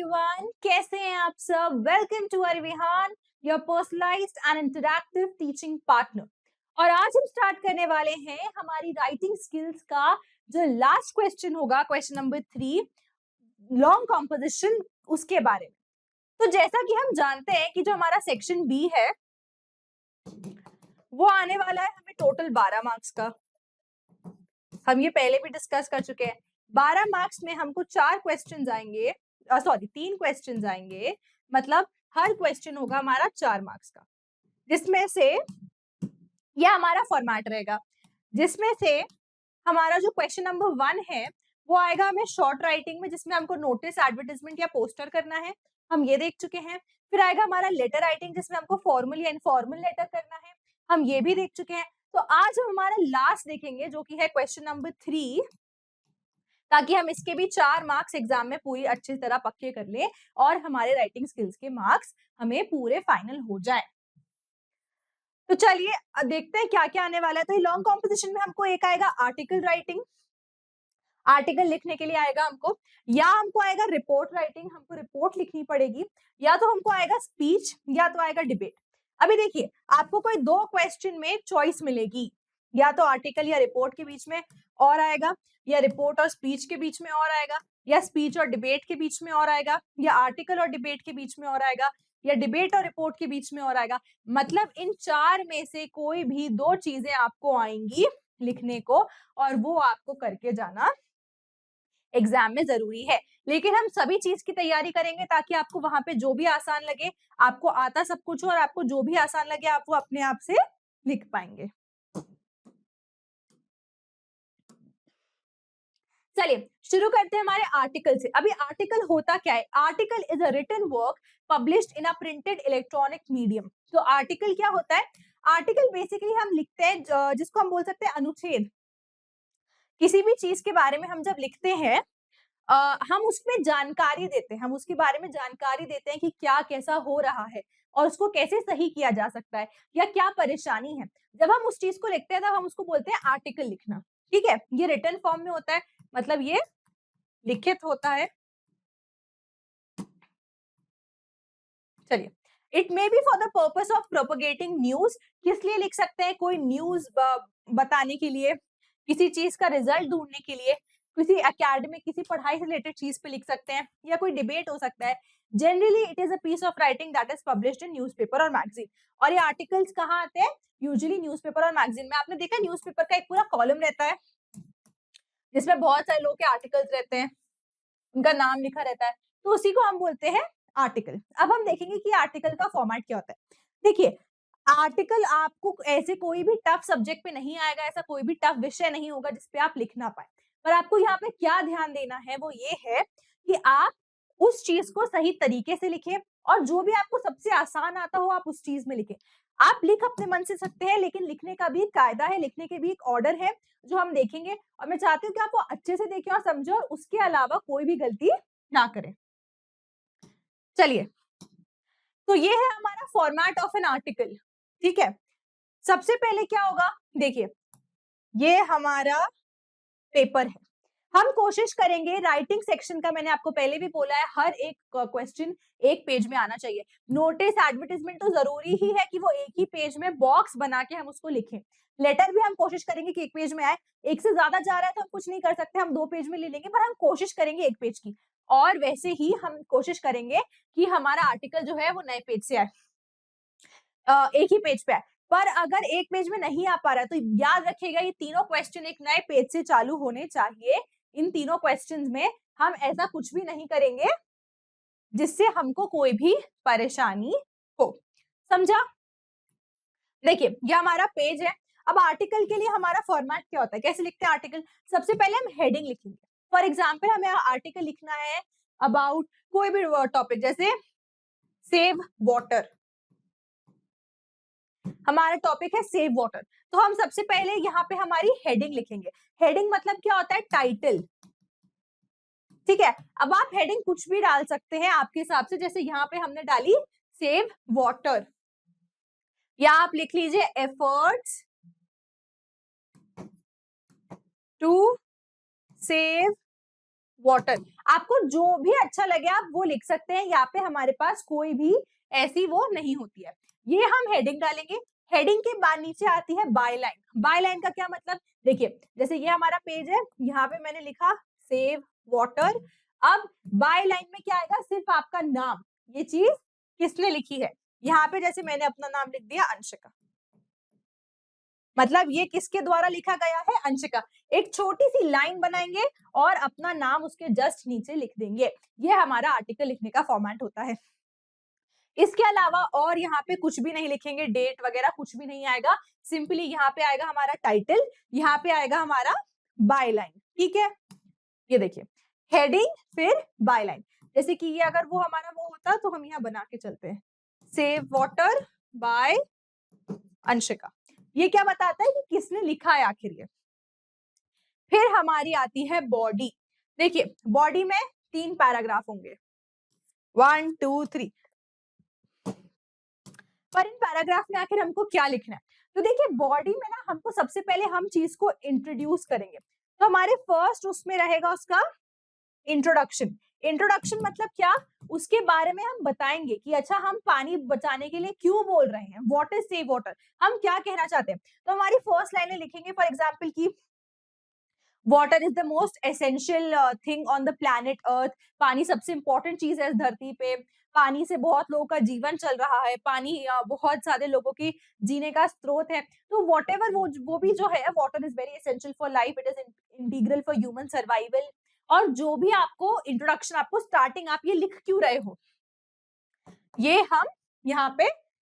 Everyone, कैसे हैं आप सब। Welcome to Arvihan, your personalised and interactive teaching partner. और आज हम स्टार्ट करने वाले हैं हमारी राइटिंग स्किल्स का जो लास्ट क्वेश्चन होगा, क्वेश्चन नंबर 3, लॉन्ग कॉम्पोजिशन, उसके बारे में। तो जैसा कि हम जानते हैं कि जो हमारा सेक्शन बी है वो आने वाला है हमें टोटल 12 मार्क्स का। हम ये पहले भी डिस्कस कर चुके हैं। 12 मार्क्स में हमको 4 क्वेश्चंस आएंगे, 3 क्वेश्चंस आएंगे, मतलब हर क्वेश्चन होगा हमारा 4 मार्क्स का। जिसमें से यह हमारा फॉर्मेट रहेगा, जिसमें से हमारा जो क्वेश्चन नंबर 1 है वो आएगा हमें शॉर्ट राइटिंग में, जिसमें हमको नोटिस, एडवर्टाइजमेंट या पोस्टर करना है, हम ये देख चुके हैं। फिर आएगा हमारा लेटर राइटिंग, जिसमें हमको फॉर्मल या इनफॉर्मल लेटर करना है, हम ये भी देख चुके हैं। तो आज हम हमारा लास्ट देखेंगे जो कि है क्वेश्चन नंबर 3, ताकि हम इसके भी 4 मार्क्स एग्जाम में पूरी अच्छी तरह पक्के कर ले और हमारे राइटिंग स्किल्स के मार्क्स हमें पूरे फाइनल हो जाए। तो चलिए देखते हैं क्या क्या आने वाला है। तो ये लॉन्ग कॉम्पोजिशन में हमको एक आएगा आर्टिकल राइटिंग, आर्टिकल लिखने के लिए आएगा हमको, या हमको आएगा रिपोर्ट राइटिंग, हमको रिपोर्ट लिखनी पड़ेगी, या तो हमको आएगा स्पीच, या तो आएगा डिबेट। अभी देखिए, आपको कोई 2 क्वेश्चन में चॉइस मिलेगी, या तो आर्टिकल या रिपोर्ट के बीच में और आएगा, या रिपोर्ट और स्पीच के बीच में और आएगा, या स्पीच और डिबेट के बीच में और आएगा, या आर्टिकल और डिबेट के बीच में और आएगा, या डिबेट और रिपोर्ट के बीच में और आएगा। मतलब इन 4 में से कोई भी 2 चीजें आपको आएंगी लिखने को, और वो आपको करके जाना एग्जाम में जरूरी है। लेकिन हम सभी चीज की तैयारी करेंगे ताकि आपको वहां पे जो भी आसान लगे, आपको आता सब कुछ हो और आपको जो भी आसान लगे आप वो अपने आप से लिख पाएंगे। चलिए शुरू करते हैं हमारे आर्टिकल से। अभी आर्टिकल होता क्या है? Article is a written work published in a printed electronic medium. तो आर्टिकल क्या होता है? आर्टिकल बेसिकली हम लिखते हैं जिसको हम बोल सकते हैं अनुच्छेद। किसी भी चीज के बारे में हम जब लिखते हैं हम उसमें जानकारी देते हैं, हम उसके बारे में जानकारी देते हैं कि क्या कैसा हो रहा है और उसको कैसे सही किया जा सकता है, या क्या परेशानी है। जब हम उस चीज को लिखते हैं तब हम उसको बोलते हैं आर्टिकल लिखना। ठीक है, ये रिटन फॉर्म में होता है, मतलब ये लिखित होता है। चलिए, it may be for the purpose of propagating news. किस लिए लिख सकते हैं? कोई न्यूज बताने के लिए, किसी चीज का रिजल्ट ढूंढने के लिए, किसी एकेडमिक, किसी पढ़ाई से रिलेटेड चीज पे लिख सकते हैं, या कोई डिबेट हो सकता है। Generally it is a piece of writing that is published in newspaper और मैगजीन। और ये आर्टिकल्स कहाँ आते हैं? यूजुअली न्यूज़पेपर और मैगजीन में। आपने देखा न्यूज़पेपर का एक पूरा कॉलम रहता है जिसमें बहुत सारे लोग के आर्टिकल्स रहते हैं, उनका नाम लिखा रहता है, तो उसी को हम बोलते हैं आर्टिकल। अब हम देखेंगे कि आर्टिकल का फॉर्मेट क्या होता है। देखिए, आर्टिकल आपको ऐसे कोई भी टफ सब्जेक्ट पे नहीं आएगा, ऐसा कोई भी टफ विषय नहीं होगा जिसपे आप लिख ना पाए। पर आपको यहाँ पे क्या ध्यान देना है वो ये है कि आप उस चीज को सही तरीके से लिखें, और जो भी आपको सबसे आसान आता हो आप उस चीज में लिखें। आप लिख अपने मन से सकते हैं, लेकिन लिखने का भी एक कायदा है, लिखने के भी एक ऑर्डर है जो हम देखेंगे। और मैं चाहती हूँ कि आप वो अच्छे से देखें और समझें, और उसके अलावा कोई भी गलती ना करें। चलिए, तो ये है हमारा फॉर्मेट ऑफ एन आर्टिकल। ठीक है, सबसे पहले क्या होगा? देखिए, ये हमारा पेपर है। हम कोशिश करेंगे राइटिंग सेक्शन का, मैंने आपको पहले भी बोला है, हर एक क्वेश्चन एक पेज में आना चाहिए। नोटिस, एडवर्टाइजमेंट तो जरूरी ही है कि वो एक ही पेज में बॉक्स बना के हम उसको लिखें। लेटर भी हम कोशिश करेंगे कि एक पेज में आए। एक से ज्यादा जा रहा है तो हम कुछ नहीं कर सकते, हम 2 पेज में ले लेंगे, पर हम कोशिश करेंगे 1 पेज की। और वैसे ही हम कोशिश करेंगे कि हमारा आर्टिकल जो है वो नए पेज से आए, एक ही पेज पे आए। पर अगर एक पेज में नहीं आ पा रहा है तो याद रखिएगा ये तीनों क्वेश्चन एक नए पेज से चालू होने चाहिए। इन तीनों क्वेश्चंस में हम ऐसा कुछ भी नहीं करेंगे जिससे हमको कोई भी परेशानी हो। समझा? देखिए, ये हमारा पेज है। अब आर्टिकल के लिए हमारा फॉर्मेट क्या होता है, कैसे लिखते हैं आर्टिकल? सबसे पहले हम हेडिंग लिखेंगे। फॉर एग्जाम्पल हमें आर्टिकल लिखना है अबाउट कोई भी टॉपिक, जैसे सेव वाटर। हमारा टॉपिक है सेव वाटर, तो हम सबसे पहले यहाँ पे हमारी हेडिंग लिखेंगे। हेडिंग मतलब क्या होता है? टाइटल। ठीक है, अब आप हेडिंग कुछ भी डाल सकते हैं आपके हिसाब से, जैसे यहाँ पे हमने डाली सेव वाटर, या आप लिख लीजिए एफर्ट्स टू सेव वाटर। आपको जो भी अच्छा लगे आप वो लिख सकते हैं, यहाँ पे हमारे पास कोई भी ऐसी वो नहीं होती है। ये हम हेडिंग डालेंगे। हेडिंग के बाद नीचे आती है बाय लाइन। बाय लाइन का क्या मतलब, देखिए जैसे ये हमारा पेज है, यहाँ पे मैंने लिखा सेव वाटर। अब बाय लाइन में क्या आएगा, सिर्फ आपका नाम, ये चीज किसने लिखी है। यहाँ पे जैसे मैंने अपना नाम लिख दिया अंशिका, मतलब ये किसके द्वारा लिखा गया है, अंशिका। एक छोटी सी लाइन बनाएंगे और अपना नाम उसके जस्ट नीचे लिख देंगे। ये हमारा आर्टिकल लिखने का फॉर्मेट होता है। इसके अलावा और यहाँ पे कुछ भी नहीं लिखेंगे, डेट वगैरह कुछ भी नहीं आएगा। सिंपली यहाँ पे आएगा हमारा टाइटल, यहाँ पे आएगा हमारा बाय लाइन। ठीक है, ये देखिए हेडिंग फिर बाय लाइन। जैसे कि ये अगर वो हमारा वो होता तो हम यहाँ बना के चलते हैं, सेव वाटर बाय अंशिका। ये क्या बताता है कि किसने लिखा है आखिर ये। फिर हमारी आती है बॉडी। देखिए बॉडी में 3 पैराग्राफ होंगे, 1 2 3। पर इन पैराग्राफ में आखिर हमको क्या लिखना है, तो देखिए बॉडी में ना हमको सबसे पहले हम चीज को इंट्रोड्यूस करेंगे। तो हमारे फर्स्ट उसमें रहेगा उसका इंट्रोडक्शन। इंट्रोडक्शन मतलब क्या, उसके बारे में हम बताएंगे कि अच्छा हम पानी बचाने के लिए क्यों बोल रहे हैं, व्हाट इज सेव वाटर, हम क्या कहना चाहते हैं। तो हमारी फर्स्ट लाइनें लिखेंगे फॉर एग्जांपल की water is the most essential thing on the planet earth. पानी सबसे इंपॉर्टेंट चीज है इस धरती पे। पानी से बहुत लोगों का जीवन चल रहा है। पानी बहुत सारे लोगों की जीने का स्रोत है। तो वॉट एवर वो भी जो है, water is very essential for life, it is integral for human survival. और जो भी आपको इंट्रोडक्शन, आपको स्टार्टिंग आप ये लिख क्यों रहे हो, ये हम यहाँ पे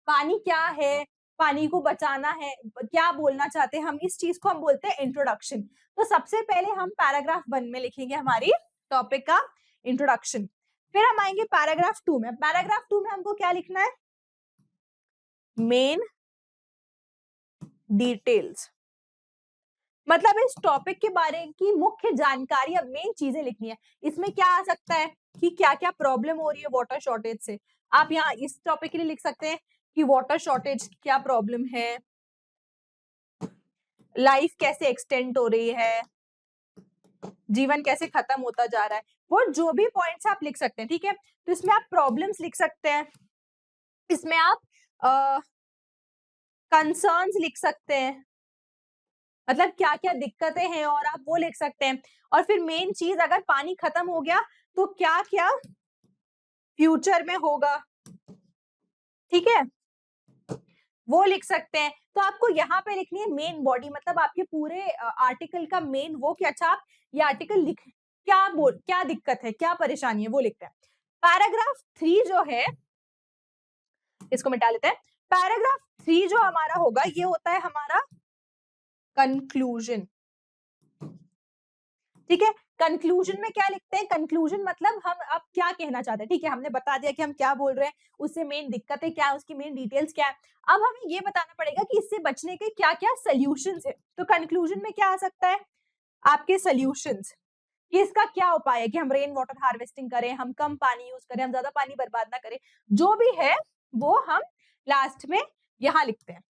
पानी क्या है, पानी को बचाना है, क्या बोलना चाहते हैं हम, इस चीज को हम बोलते हैं इंट्रोडक्शन। तो सबसे पहले हम पैराग्राफ 1 में लिखेंगे हमारी टॉपिक का इंट्रोडक्शन। फिर हम आएंगे पैराग्राफ 2 में। पैराग्राफ 2 में हमको क्या लिखना है, मेन डिटेल्स, मतलब इस टॉपिक के बारे की मुख्य जानकारी, अब मेन चीजें लिखनी है। इसमें क्या आ सकता है कि क्या क्या प्रॉब्लम हो रही है वाटर शॉर्टेज से। आप यहाँ इस टॉपिक के लिए लिख सकते हैं कि वाटर शॉर्टेज क्या प्रॉब्लम है, लाइफ कैसे एक्सटेंड हो रही है, जीवन कैसे खत्म होता जा रहा है, वो जो भी पॉइंट्स आप लिख सकते हैं। ठीक है, तो इसमें आप प्रॉब्लम्स लिख सकते हैं, इसमें आप कंसर्न्स लिख सकते हैं, मतलब क्या क्या दिक्कतें हैं और आप वो लिख सकते हैं। और फिर मेन चीज, अगर पानी खत्म हो गया तो क्या क्या फ्यूचर में होगा, ठीक है, वो लिख सकते हैं। तो आपको यहाँ पे लिखनी है मेन बॉडी, मतलब आपके पूरे आर्टिकल का मेन वो कि अच्छा आप ये आर्टिकल लिख, क्या दिक्कत है, क्या परेशानी है, वो लिखते हैं। पैराग्राफ 3 जो है, इसको मिटा लेते हैं। पैराग्राफ 3 जो हमारा होगा, ये होता है हमारा कंक्लूजन। ठीक है, कंक्लूजन में क्या लिखते हैं, कंक्लूजन मतलब हम अब क्या कहना चाहते हैं। ठीक है, हमने बता दिया कि हम क्या बोल रहे हैं, उससे मेन दिक्कतें क्या है, उसकी मेन डिटेल्स क्या है। अब हमें ये बताना पड़ेगा कि इससे बचने के क्या क्या सोल्यूशंस है। तो कंक्लूजन में क्या आ सकता है, आपके सोल्यूशंस, कि इसका क्या उपाय है कि हम रेन वाटर हार्वेस्टिंग करें, हम कम पानी यूज करें, हम ज्यादा पानी बर्बाद ना करें, जो भी है वो हम लास्ट में यहाँ लिखते हैं।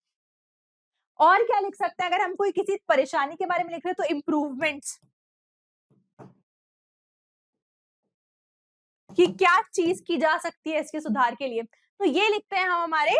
और क्या लिख सकते हैं, अगर हम कोई किसी परेशानी के बारे में लिख रहे हैं तो इम्प्रूवमेंट्स, कि क्या चीज की जा सकती है इसके सुधार के लिए। तो ये लिखते हैं हम हमारे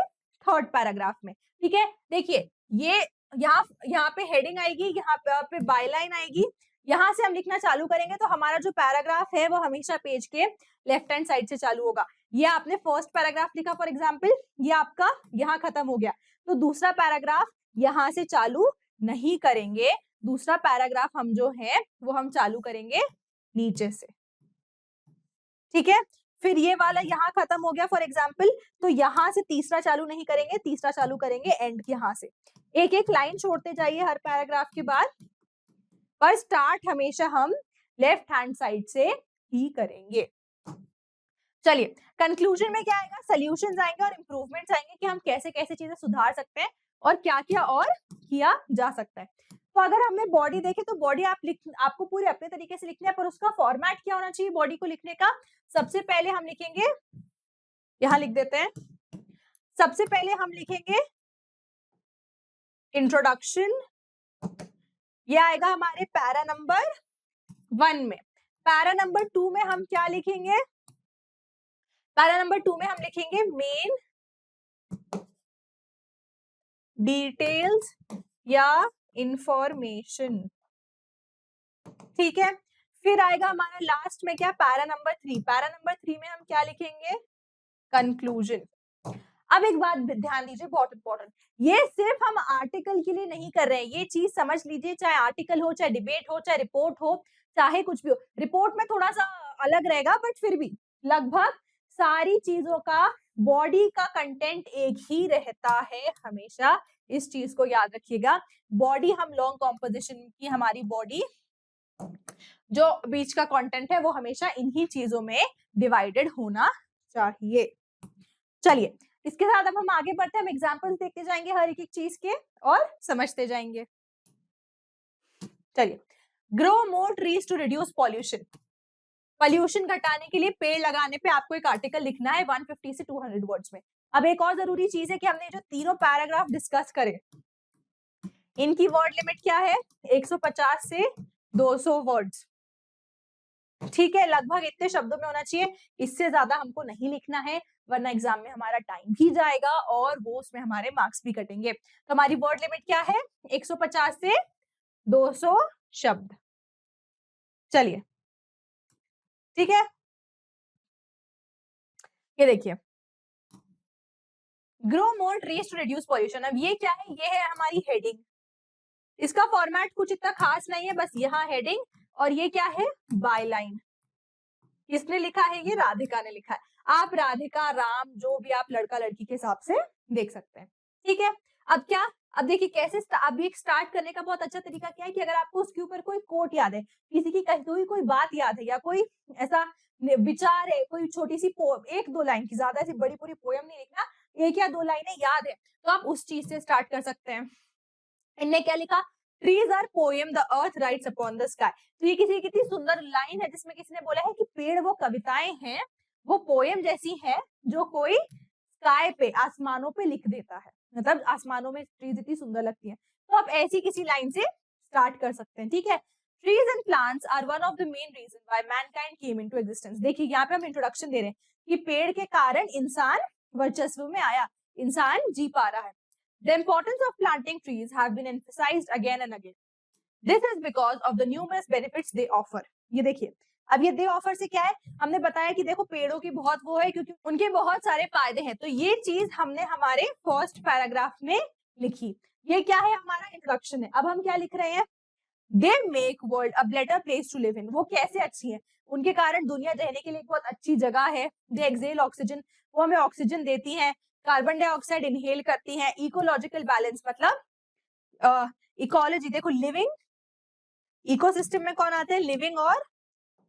3rd पैराग्राफ में। ठीक है, देखिए ये यहाँ पे हेडिंग आएगी, यहाँ पे बायलाइन आएगी, यहाँ से हम लिखना चालू करेंगे तो हमारा जो पैराग्राफ है वो हमेशा पेज के लेफ्ट हैंड साइड से चालू होगा। ये आपने फर्स्ट पैराग्राफ लिखा फॉर एग्जाम्पल, ये आपका यहाँ खत्म हो गया, तो दूसरा पैराग्राफ यहाँ से चालू नहीं करेंगे। दूसरा पैराग्राफ हम जो है वो हम चालू करेंगे नीचे से। ठीक है, फिर ये वाला यहाँ खत्म हो गया फॉर एग्जाम्पल, तो यहाँ से तीसरा चालू नहीं करेंगे, तीसरा चालू करेंगे एंड यहाँ से। एक एक लाइन छोड़ते जाइए हर पैराग्राफ के बाद, पर स्टार्ट हमेशा हम लेफ्ट हैंड साइड से ही करेंगे। चलिए, कंक्लूजन में क्या आएगा, सोल्यूशंस आएंगे और इंप्रूवमेंट्स आएंगे कि हम कैसे कैसे चीजें सुधार सकते हैं और क्या क्या और किया जा सकता है। तो अगर हमें बॉडी देखे तो बॉडी आपको पूरे अपने तरीके से लिखना है, पर उसका फॉर्मेट क्या होना चाहिए बॉडी को लिखने का। सबसे पहले हम लिखेंगे, यहां लिख देते हैं, सबसे पहले हम लिखेंगे इंट्रोडक्शन, ये आएगा हमारे पैरा नंबर 1 में। पैरा नंबर 2 में हम क्या लिखेंगे? पैरा नंबर 2 में हम लिखेंगे मेन डिटेल्स या इंफॉर्मेशन। ठीक है, फिर आएगा हमारा लास्ट में क्या, पैरा नंबर 3। पैरा नंबर 3 में हम क्या लिखेंगे? कंक्लूजन। अब एक बात ध्यान दीजिए, बहुत इंपॉर्टेंट, ये सिर्फ हम आर्टिकल के लिए नहीं कर रहे हैं, ये चीज समझ लीजिए, चाहे आर्टिकल हो, चाहे डिबेट हो, चाहे रिपोर्ट हो, चाहे कुछ भी हो। रिपोर्ट में थोड़ा सा अलग रहेगा, बट फिर भी लगभग सारी चीजों का बॉडी का कंटेंट एक ही रहता है हमेशा। इस चीज को याद रखिएगा। बॉडी, हम लॉन्ग कॉम्पोजिशन की हमारी बॉडी, जो बीच का कंटेंट है वो हमेशा इन्हीं चीजों में डिवाइडेड होना चाहिए। चलिए, इसके साथ अब हम आगे बढ़ते हैं, हम एग्जांपल्स देखते जाएंगे हर एक चीज के और समझते जाएंगे। चलिए, grow more trees to reduce pollution. Pollution घटाने के लिए पेड़ लगाने पे आपको एक आर्टिकल लिखना है 150 से 200 वर्ड्स में। अब एक और जरूरी चीज है कि हमने जो तीनों पैराग्राफ डिस्कस करे, इनकी वर्ड लिमिट क्या है? 150 से 200 वर्ड्स। ठीक है, लगभग इतने शब्दों में होना चाहिए, इससे ज्यादा हमको नहीं लिखना है, वरना एग्जाम में हमारा टाइम भी जाएगा और वो उसमें हमारे मार्क्स भी कटेंगे। तो हमारी वर्ड लिमिट क्या है? 150 से 200 शब्द। चलिए, ठीक है, ये देखिए, grow more trees to reduce pollution. अब ये क्या है? ये है हमारी हेडिंग। इसका फॉर्मेट कुछ इतना खास नहीं है, बस यहाँ हेडिंग, और ये क्या है? बायलाइन। किसने लिखा है? ये राधिका ने लिखा है। आप राधिका, राम, जो भी आप लड़का लड़की के हिसाब से देख सकते हैं। ठीक है, अब क्या, अब देखिए कैसे अभी एक स्टार्ट करने का बहुत अच्छा तरीका क्या है कि अगर आपको उसके ऊपर कोई कोट याद है, किसी की कही हुई कोई बात याद है, या कोई ऐसा विचार है, कोई छोटी सी एक दो लाइन की, ज्यादा ऐसी बड़ी पूरी पोयम नहीं लिखना, एक या दो लाइनें याद है, तो आप उस चीज से स्टार्ट कर सकते हैं। इनने क्या लिखा? Trees are poem the earth writes upon the sky. तो ये कितनी सुंदर लाइन है जिसमें किसी ने बोला है कि पेड़ वो कविताएं हैं, वो पोएम जैसी है जो कोई स्काई पे, आसमानों पे लिख देता है। मतलब आसमानों में ट्रीज इतनी सुंदर लगती है। तो आप ऐसी किसी लाइन से स्टार्ट कर सकते हैं। ठीक है, trees and plants are one of the main reason why mankind came into existence. देखिए यहाँ पे हम इंट्रोडक्शन दे रहे हैं कि पेड़ के कारण इंसान वर्चस्व में आया, इंसान जी पा रहा है। The importance of planting trees have been emphasized again and again. This is because of the numerous benefits they offer. ये देखिए, अब ये दे ऑफर से क्या है? हमने बताया कि देखो पेड़ों की बहुत वो है क्योंकि उनके बहुत सारे फायदे हैं। तो ये चीज हमने हमारे फर्स्ट पैराग्राफ में लिखी। ये क्या है? हमारा इंट्रोडक्शन है। अब हम क्या लिख रहे हैं? They make world a better place to live in. वो कैसे अच्छी है? उनके कारण दुनिया रहने के लिए बहुत अच्छी जगह है। दे एक्सेल ऑक्सीजन, वो हमें ऑक्सीजन देती है। कार्बन डाइऑक्साइड इनहेल करती हैं। इकोलॉजिकल बैलेंस मतलब इकोलॉजी, देखो लिविंग, इकोसिस्टम में कौन आते हैं? लिविंग और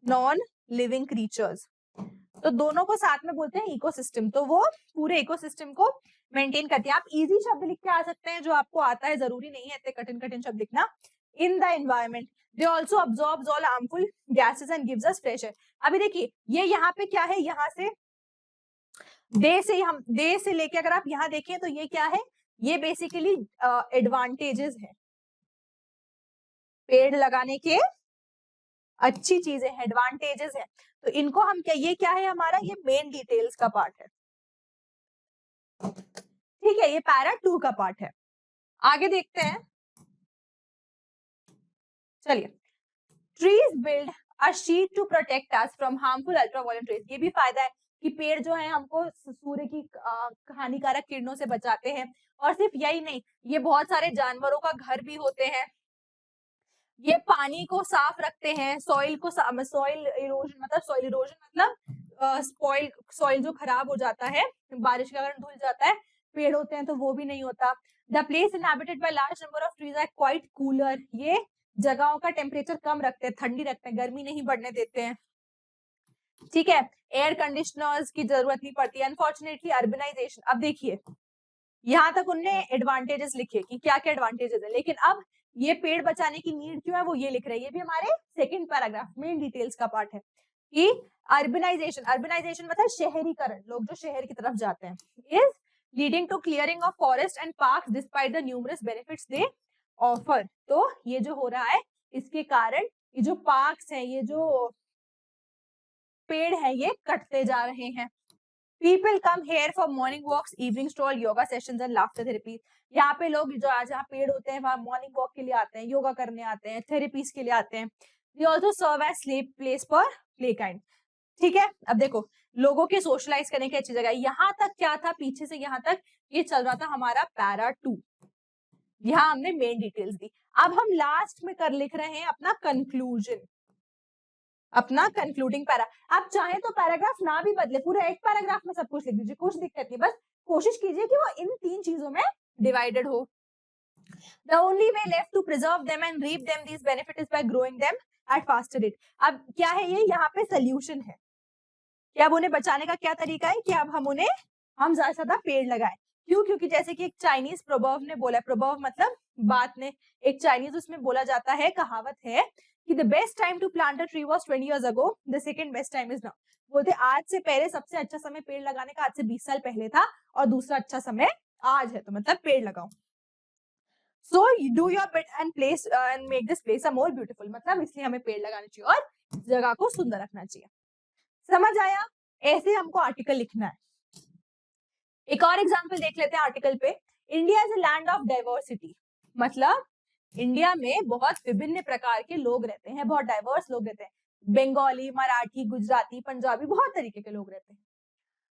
नॉन लिविंग क्रीचर्स, तो दोनों को साथ में बोलते हैं इकोसिस्टम। तो वो पूरे इकोसिस्टम को मेंटेन करती है। आप इजी शब्द लिख के आ सकते हैं जो आपको आता है, जरूरी नहीं है इतने कठिन कठिन शब्द लिखना। In the environment they also absorbs all harmful gases and gives us fresh air. अभी देखिए ये यहाँ पे क्या है? यहाँ से दे से लेके अगर आप यहाँ देखें तो ये क्या है? ये बेसिकली एडवांटेजेस है, पेड़ लगाने के अच्छी चीजें, एडवांटेजेस है। तो इनको हम क्या, ये क्या है हमारा? ये मेन डिटेल्स का पार्ट है। ठीक है, ये पैरा 2 का पार्ट है। आगे देखते हैं। चलिए, trees build a sheet to protect us from harmful ultraviolet rays. ये भी फायदा है कि पेड़ जो है हमको सूर्य की हानिकारक किरणों से बचाते हैं। और सिर्फ यही नहीं, ये बहुत सारे जानवरों का घर भी होते हैं। ये पानी को साफ रखते हैं, सॉइल इरोजन मतलब स्पॉइल, सॉइल जो खराब हो जाता है, बारिश के कारण धुल जाता है, पेड़ होते हैं तो वो भी नहीं होता। The place inhabited by large number of trees are quite cooler. ये जगहों का टेम्परेचर कम रखते हैं, ठंडी रखते हैं, गर्मी नहीं बढ़ने देते हैं। ठीक है, एयर कंडीशनर्स की जरूरत नहीं पड़ती। अनफॉर्चुनेटली अर्बनाइजेशन, अब देखिए यहाँ तक उनने एडवांटेजेस लिखे कि क्या क्या एडवांटेजेस है, लेकिन अब ये पेड़ बचाने की नीड क्यों है वो ये लिख रहे हैं। ये भी हमारे सेकंड पैराग्राफ मेन डिटेल्स का पार्ट है कि अर्बनाइजेशन मतलब शहरीकरण, लोग जो शहर की तरफ जाते हैं, is leading to clearing of forest and parks despite the numerous benefits they offer. तो ये जो हो रहा है इसके कारण ये जो पार्क्स हैं, ये जो पेड़ है ये कटते जा रहे हैं। People come here for morning walks, evening stroll, yoga sessions and laughter therapy. यहाँ पे लोग जो जहाँ पेड़ होते हैं वहाँ मॉर्निंग वॉक के लिए आते हैं, योगा करने आते हैं, थेरेपीज के लिए आते हैं। They also serve as sleep place for play kind. ठीक है, अब देखो लोगों के सोशलाइज करने की अच्छी जगह। यहाँ तक क्या था, पीछे से यहाँ तक ये चल रहा था हमारा पैरा 2। यहाँ हमने मेन डिटेल्स दी। अब हम लास्ट में कर लिख रहे हैं अपना कंक्लूजन, अपना कंक्लूडिंग पैरा। आप चाहे तो पैराग्राफ ना भी बदले, पूरा एक पैराग्राफ में सब कुछ लिख दीजिए, कुछ दिक्कत नहीं, बस कोशिश कीजिए कि वो इन 3 चीजों में डिवाइडेड हो। The only way left to preserve them and reap them these benefits is by growing them at faster rate। अब क्या है ये, यहाँ पे सोल्यूशन है कि अब उन्हें बचाने का क्या तरीका है कि अब हम ज्यादा से ज्यादा पेड़ लगाएं। क्यों? क्योंकि जैसे कि एक चाइनीज प्रोवर्ब ने बोला, प्रोवर्ब मतलब बात ने, एक चाइनीज उसमें बोला जाता है, कहावत है कि the best time to plant a tree was 20 years ago, the second best time is now. बोलते आज से पहले सबसे अच्छा समय पेड़ लगाने का आज से 20 साल पहले था, और दूसरा अच्छा समय आज है, तो मतलब पेड़ लगाओ। So do your bit and place and make this place a more beautiful. मतलब इसलिए हमें पेड़ लगाने चाहिए और जगह को सुंदर रखना चाहिए। समझ आया? ऐसे हमको आर्टिकल लिखना है। एक और एग्जांपल देख लेते हैं आर्टिकल पे। India is a land of diversity, मतलब इंडिया में बहुत विभिन्न प्रकार के लोग रहते हैं, बहुत डाइवर्स लोग रहते हैं। बंगाली, मराठी, गुजराती, पंजाबी, बहुत तरीके के लोग रहते हैं।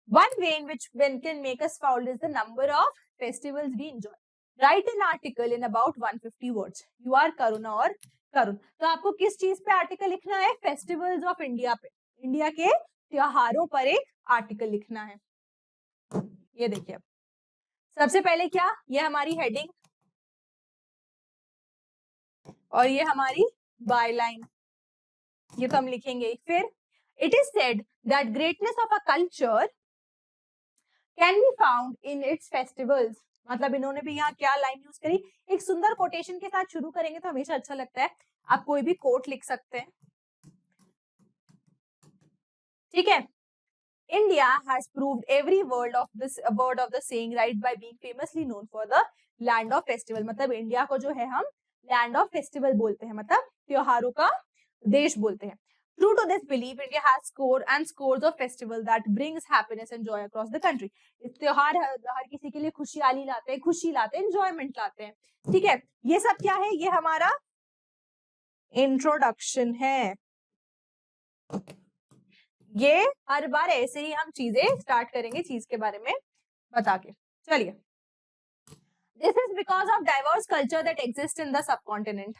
One way in which one can make us proud is the number of festivals we enjoy. Write an article in about 150 words. You are Karuna और करुण। तो आपको किस चीज पे आर्टिकल लिखना है? फेस्टिवल्स ऑफ इंडिया पे, इंडिया के त्योहारों पर एक आर्टिकल लिखना है। ये देखिए, अब सबसे पहले क्या, ये हमारी हेडिंग और ये हमारी बायलाइन, ये तो हम लिखेंगे। फिर it is said that greatness of a culture can be found in its festivals. मतलब इन्होंने भी यहाँ क्या लाइन यूज करी, एक सुंदर कोटेशन के साथ शुरू करेंगे तो हमेशा अच्छा लगता है। आप कोई भी कोट लिख सकते हैं, ठीक है। India has proved every word of the saying right by being famously known for the land of festival। मतलब इंडिया को जो है हम लैंड ऑफ फेस्टिवल बोलते हैं, मतलब त्योहारों का देश बोलते हैं। True to this belief, India has scores of festivals that brings happiness and joy across the country। त्योहार हर किसी के लिए खुशहाली लाते हैं, खुशी लाते हैं, एंजॉयमेंट लाते हैं, ठीक है। ये सब क्या है, ये हमारा इंट्रोडक्शन है। ये हर बार ऐसे ही हम चीजें स्टार्ट करेंगे चीज के बारे में बता के। चलिए, this is because of diverse culture that exist in the subcontinent.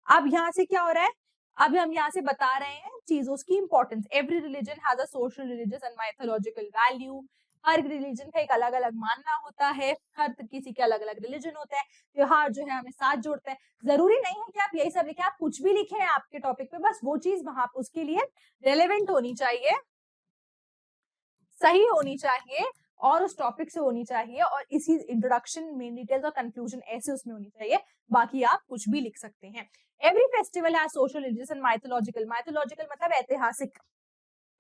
अब यहाँ से क्या हो रहा है, अब हम यहाँ से बता रहे हैं चीजों की importance. Every religion has a social, religious and mythological value. Her religion का एक अलग अलग मानना होता है, हर किसी के अलग अलग रिलीजन होता है। त्योहार जो है हमें साथ जोड़ता है। जरूरी नहीं है कि आप यही सब लिखें, आप कुछ भी लिखें आपके टॉपिक पे, बस वो चीज वहां उसके लिए रेलेवेंट होनी चाहिए, सही होनी चाहिए और उस टॉपिक से होनी चाहिए, और इसी इंट्रोडक्शन, मेन डिटेल्स और कंक्लूजन ऐसे उसमें होनी चाहिए। बाकी आप कुछ भी लिख सकते हैं। Every festival has social, religious and mythological. Mythological मतलब ऐतिहासिक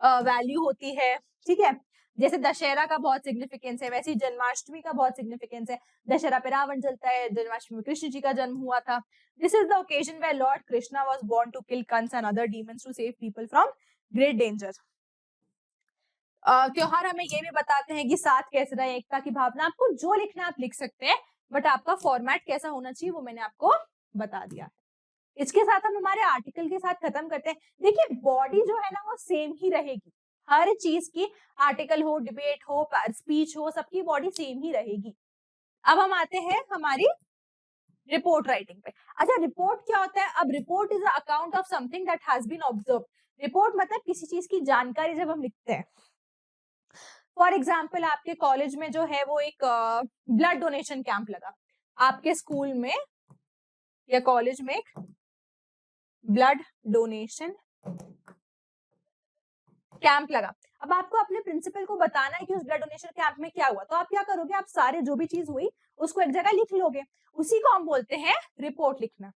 वैल्यू होती है, ठीक है। जैसे दशहरा का बहुत सिग्निफिकेंस है, वैसे जन्माष्टमी का बहुत सिग्निफिकेंस है। दशहरा पे रावण जलता है, जन्माष्टमी में कृष्ण जी का जन्म हुआ था। This is the occasion where lord Krishna was born to kill Kansa and other demons to save people from great danger. त्योहार हमें ये भी बताते हैं कि साथ कैसे रहे, एकता की भावना। आपको जो लिखना आप लिख सकते हैं, बट आपका फॉर्मेट कैसा होना चाहिए वो मैंने आपको बता दिया। इसके साथ हम हमारे आर्टिकल के साथ खत्म करते हैं। देखिए, बॉडी जो है ना वो सेम ही रहेगी, हर चीज की, आर्टिकल हो, डिबेट हो, स्पीच हो, सबकी बॉडी सेम ही रहेगी। अब हम आते हैं हमारी रिपोर्ट राइटिंग पे। अच्छा, रिपोर्ट क्या होता है? अब report is account of something that has been observe. Report मतलब किसी चीज की जानकारी जब हम लिखते हैं। फॉर एग्जाम्पल, आपके कॉलेज में जो है वो एक ब्लड डोनेशन कैंप लगा, आपके स्कूल में या कॉलेज में एक ब्लड डोनेशन कैंप लगा। अब आपको अपने प्रिंसिपल को बताना है कि उस ब्लड डोनेशन कैंप में क्या हुआ, तो आप क्या करोगे, आप सारे जो भी चीज हुई उसको एक जगह लिख लोगे, उसी को हम बोलते हैं रिपोर्ट लिखना,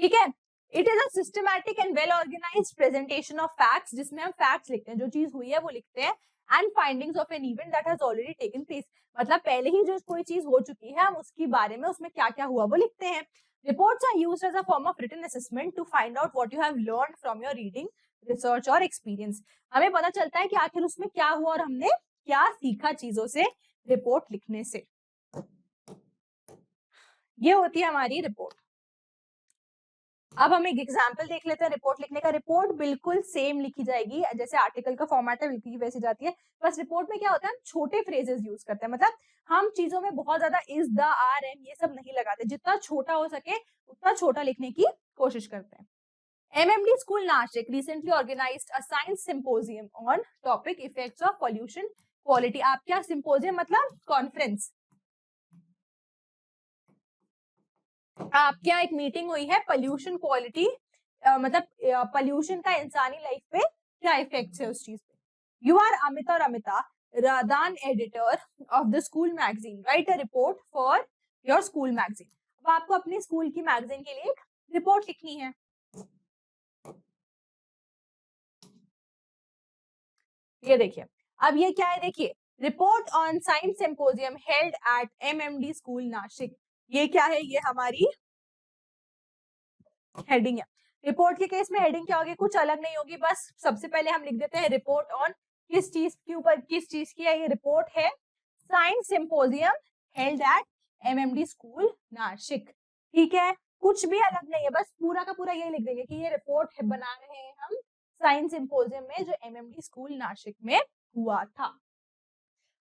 ठीक है। It is a systematic and well organized presentation of facts, जिसमें हम फैक्ट्स लिखते हैं, जो चीज हुई है वो लिखते हैं, and findings of an event that has already taken place. मतलब पहले ही जो कोई चीज हो चुकी है, हम उसके बारे में, उसमें क्या क्या हुआ वो लिखते हैं। Reports are used as a form of written assessment to find out what you have learned from your reading research और एक्सपीरियंस। हमें पता चलता है कि आखिर उसमें क्या हुआ और हमने क्या सीखा चीजों से रिपोर्ट लिखने से। ये होती है हमारी रिपोर्ट। अब हम एक एग्जाम्पल देख लेते हैं रिपोर्ट लिखने का। रिपोर्ट बिल्कुल सेम लिखी जाएगी जैसे आर्टिकल का फॉर्मेट है, बिल्कुल वैसे जाती है। बस रिपोर्ट में क्या होता है, हम छोटे फ्रेजेस यूज करते हैं, मतलब हम चीजों में बहुत ज्यादा इज, द, आर, एम ये सब नहीं लगाते, जितना छोटा हो सके उतना छोटा लिखने की कोशिश करते हैं। MMD School Nashik recently organized a science symposium on topic effects of pollution quality। आप क्या सिंपोजियम मतलब कॉन्फ्रेंस, आपके यहाँ एक मीटिंग हुई है पोल्यूशन क्वालिटी, मतलब पोल्यूशन का इंसानी लाइफ पे क्या इफेक्ट्स है उस चीज पे। यू आर अमिता और Amita Radan editor of the school magazine, write a report for your school magazine. अब आपको अपनी स्कूल की मैगजीन के लिए एक रिपोर्ट लिखनी है। ये देखिए, अब ये क्या है, देखिए report on science symposium held at MMD school Nashik. ये क्या है, ये हमारी हेडिंग है। रिपोर्ट के केस में हेडिंग क्या होगी, कुछ अलग नहीं होगी, बस सबसे पहले हम लिख देते हैं रिपोर्ट ऑन, किस चीज के ऊपर, किस चीज की है ये रिपोर्ट है, science symposium held at MMD school Nashik. ठीक है, कुछ भी अलग नहीं है, बस पूरा का पूरा ये लिख देंगे कि ये रिपोर्ट है, बना रहे हैं हम साइंस सिंपोजियम में जो MMD स्कूल नासिक में हुआ था।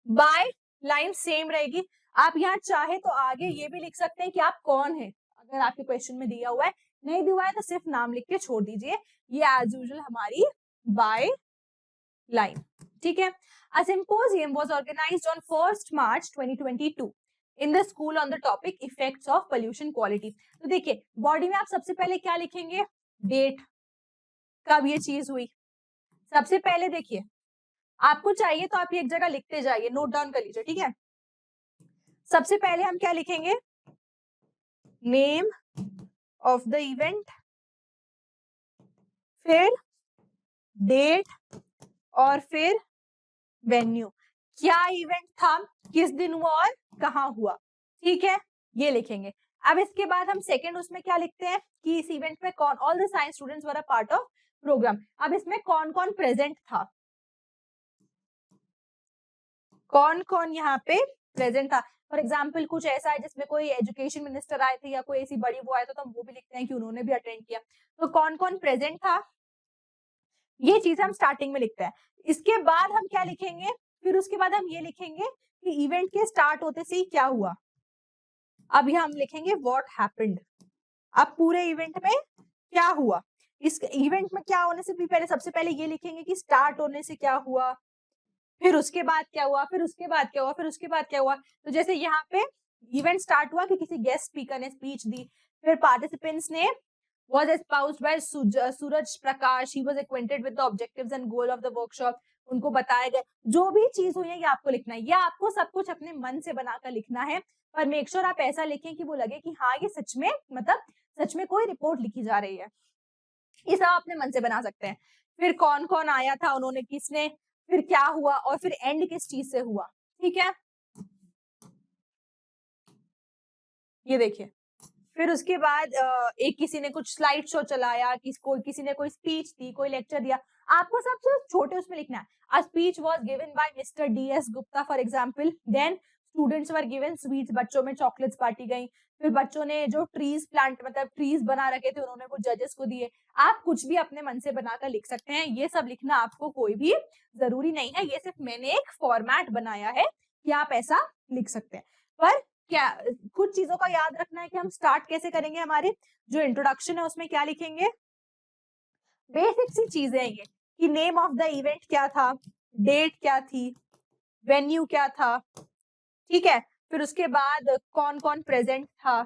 बाय लाइन सेम रहेगी। आप यहाँ चाहे तो आगे ये भी लिख सकते हैं कि आप कौन है, अगर आपके क्वेश्चन में दिया हुआ है, नहीं दिया हुआ है तो सिर्फ नाम लिख के छोड़ दीजिए। ये एज यूजुअल हमारी बाय लाइन, ठीक है। A symposium was organized on 1st March 2022 in the school on the topic effects of pollution quality। तो देखिए बॉडी में आप सबसे पहले क्या लिखेंगे, डेट, कब ये चीज हुई। सबसे पहले देखिए, आपको चाहिए तो आप ये एक जगह लिखते जाइए, नोट डाउन कर लीजिए, ठीक है। सबसे पहले हम क्या लिखेंगे, नेम ऑफ द इवेंट, फिर डेट और फिर वेन्यू, क्या इवेंट था, किस दिन हुआ और कहाँ हुआ, ठीक है, ये लिखेंगे। अब इसके बाद हम सेकंड उसमें क्या लिखते हैं कि इस इवेंट में कौन, all the science students were a part of program. अब इसमें कौन कौन प्रेजेंट था, कौन कौन यहाँ पे प्रेजेंट था। फॉर एग्जाम्पल कुछ ऐसा है जिसमें कोई एजुकेशन मिनिस्टर आए थे या कोई ऐसी बड़ी वो आए थे तो हम वो भी लिखते हैं कि उन्होंने भी अटेंड किया। तो कौन कौन प्रेजेंट था, ये चीज हम स्टार्टिंग में लिखते हैं। इसके बाद हम क्या लिखेंगे, फिर उसके बाद हम ये लिखेंगे कि इवेंट के स्टार्ट होते से ही क्या हुआ। अब हम लिखेंगे व्हाट हैपेंड। अब पूरे इवेंट में क्या हुआ, इस इवेंट में क्या होने से भी पहले सबसे पहले ये लिखेंगे कि स्टार्ट होने से क्या हुआ, फिर उसके बाद क्या हुआ, फिर उसके बाद क्या हुआ, फिर उसके बाद क्या हुआ। तो जैसे यहाँ पे इवेंट स्टार्ट हुआ कि किसी गेस्ट स्पीकर ने स्पीच दी, फिर पार्टिसिपेंट्स ने was espoused by Suraj Prakash, he was acquainted with the objectives and goal of the workshop, उनको बताया गया, जो भी चीज हुई है ये आपको लिखना है। या आपको सब कुछ अपने मन से बनाकर लिखना है, पर मेक श्योर आप ऐसा लिखें कि वो लगे कि हाँ ये सच में, मतलब सच में कोई रिपोर्ट लिखी जा रही है। ये सब अपने मन से बना सकते हैं। फिर कौन कौन आया था, उन्होंने किसने, फिर क्या हुआ और फिर एंड किस चीज से हुआ, ठीक है। ये देखिए, फिर उसके बाद एक किसी ने कुछ स्लाइड शो चलाया, किसी ने कोई स्पीच दी, कोई लेक्चर दिया। आपको सबसे छोटे उसमें लिखना है, a speech was given by mister DS Gupta for example, then students were given sweets, बच्चों में चॉकलेट्स बांटी गई, फिर बच्चों ने जो ट्रीज प्लांट मतलब ट्रीज बना रखे थे उन्होंने वो जजेस को दिए। आप कुछ भी अपने मन से बनाकर लिख सकते हैं, ये सब लिखना आपको कोई भी जरूरी नहीं है, ये सिर्फ मैंने एक फॉर्मेट बनाया है कि आप ऐसा लिख सकते हैं। पर क्या कुछ चीजों का याद रखना है कि हम स्टार्ट कैसे करेंगे, हमारे जो इंट्रोडक्शन है उसमें क्या लिखेंगे, बेसिक सी चीजें ये कि नेम ऑफ द इवेंट क्या था, डेट क्या थी, वेन्यू क्या था, ठीक है, फिर उसके बाद कौन कौन प्रेजेंट था।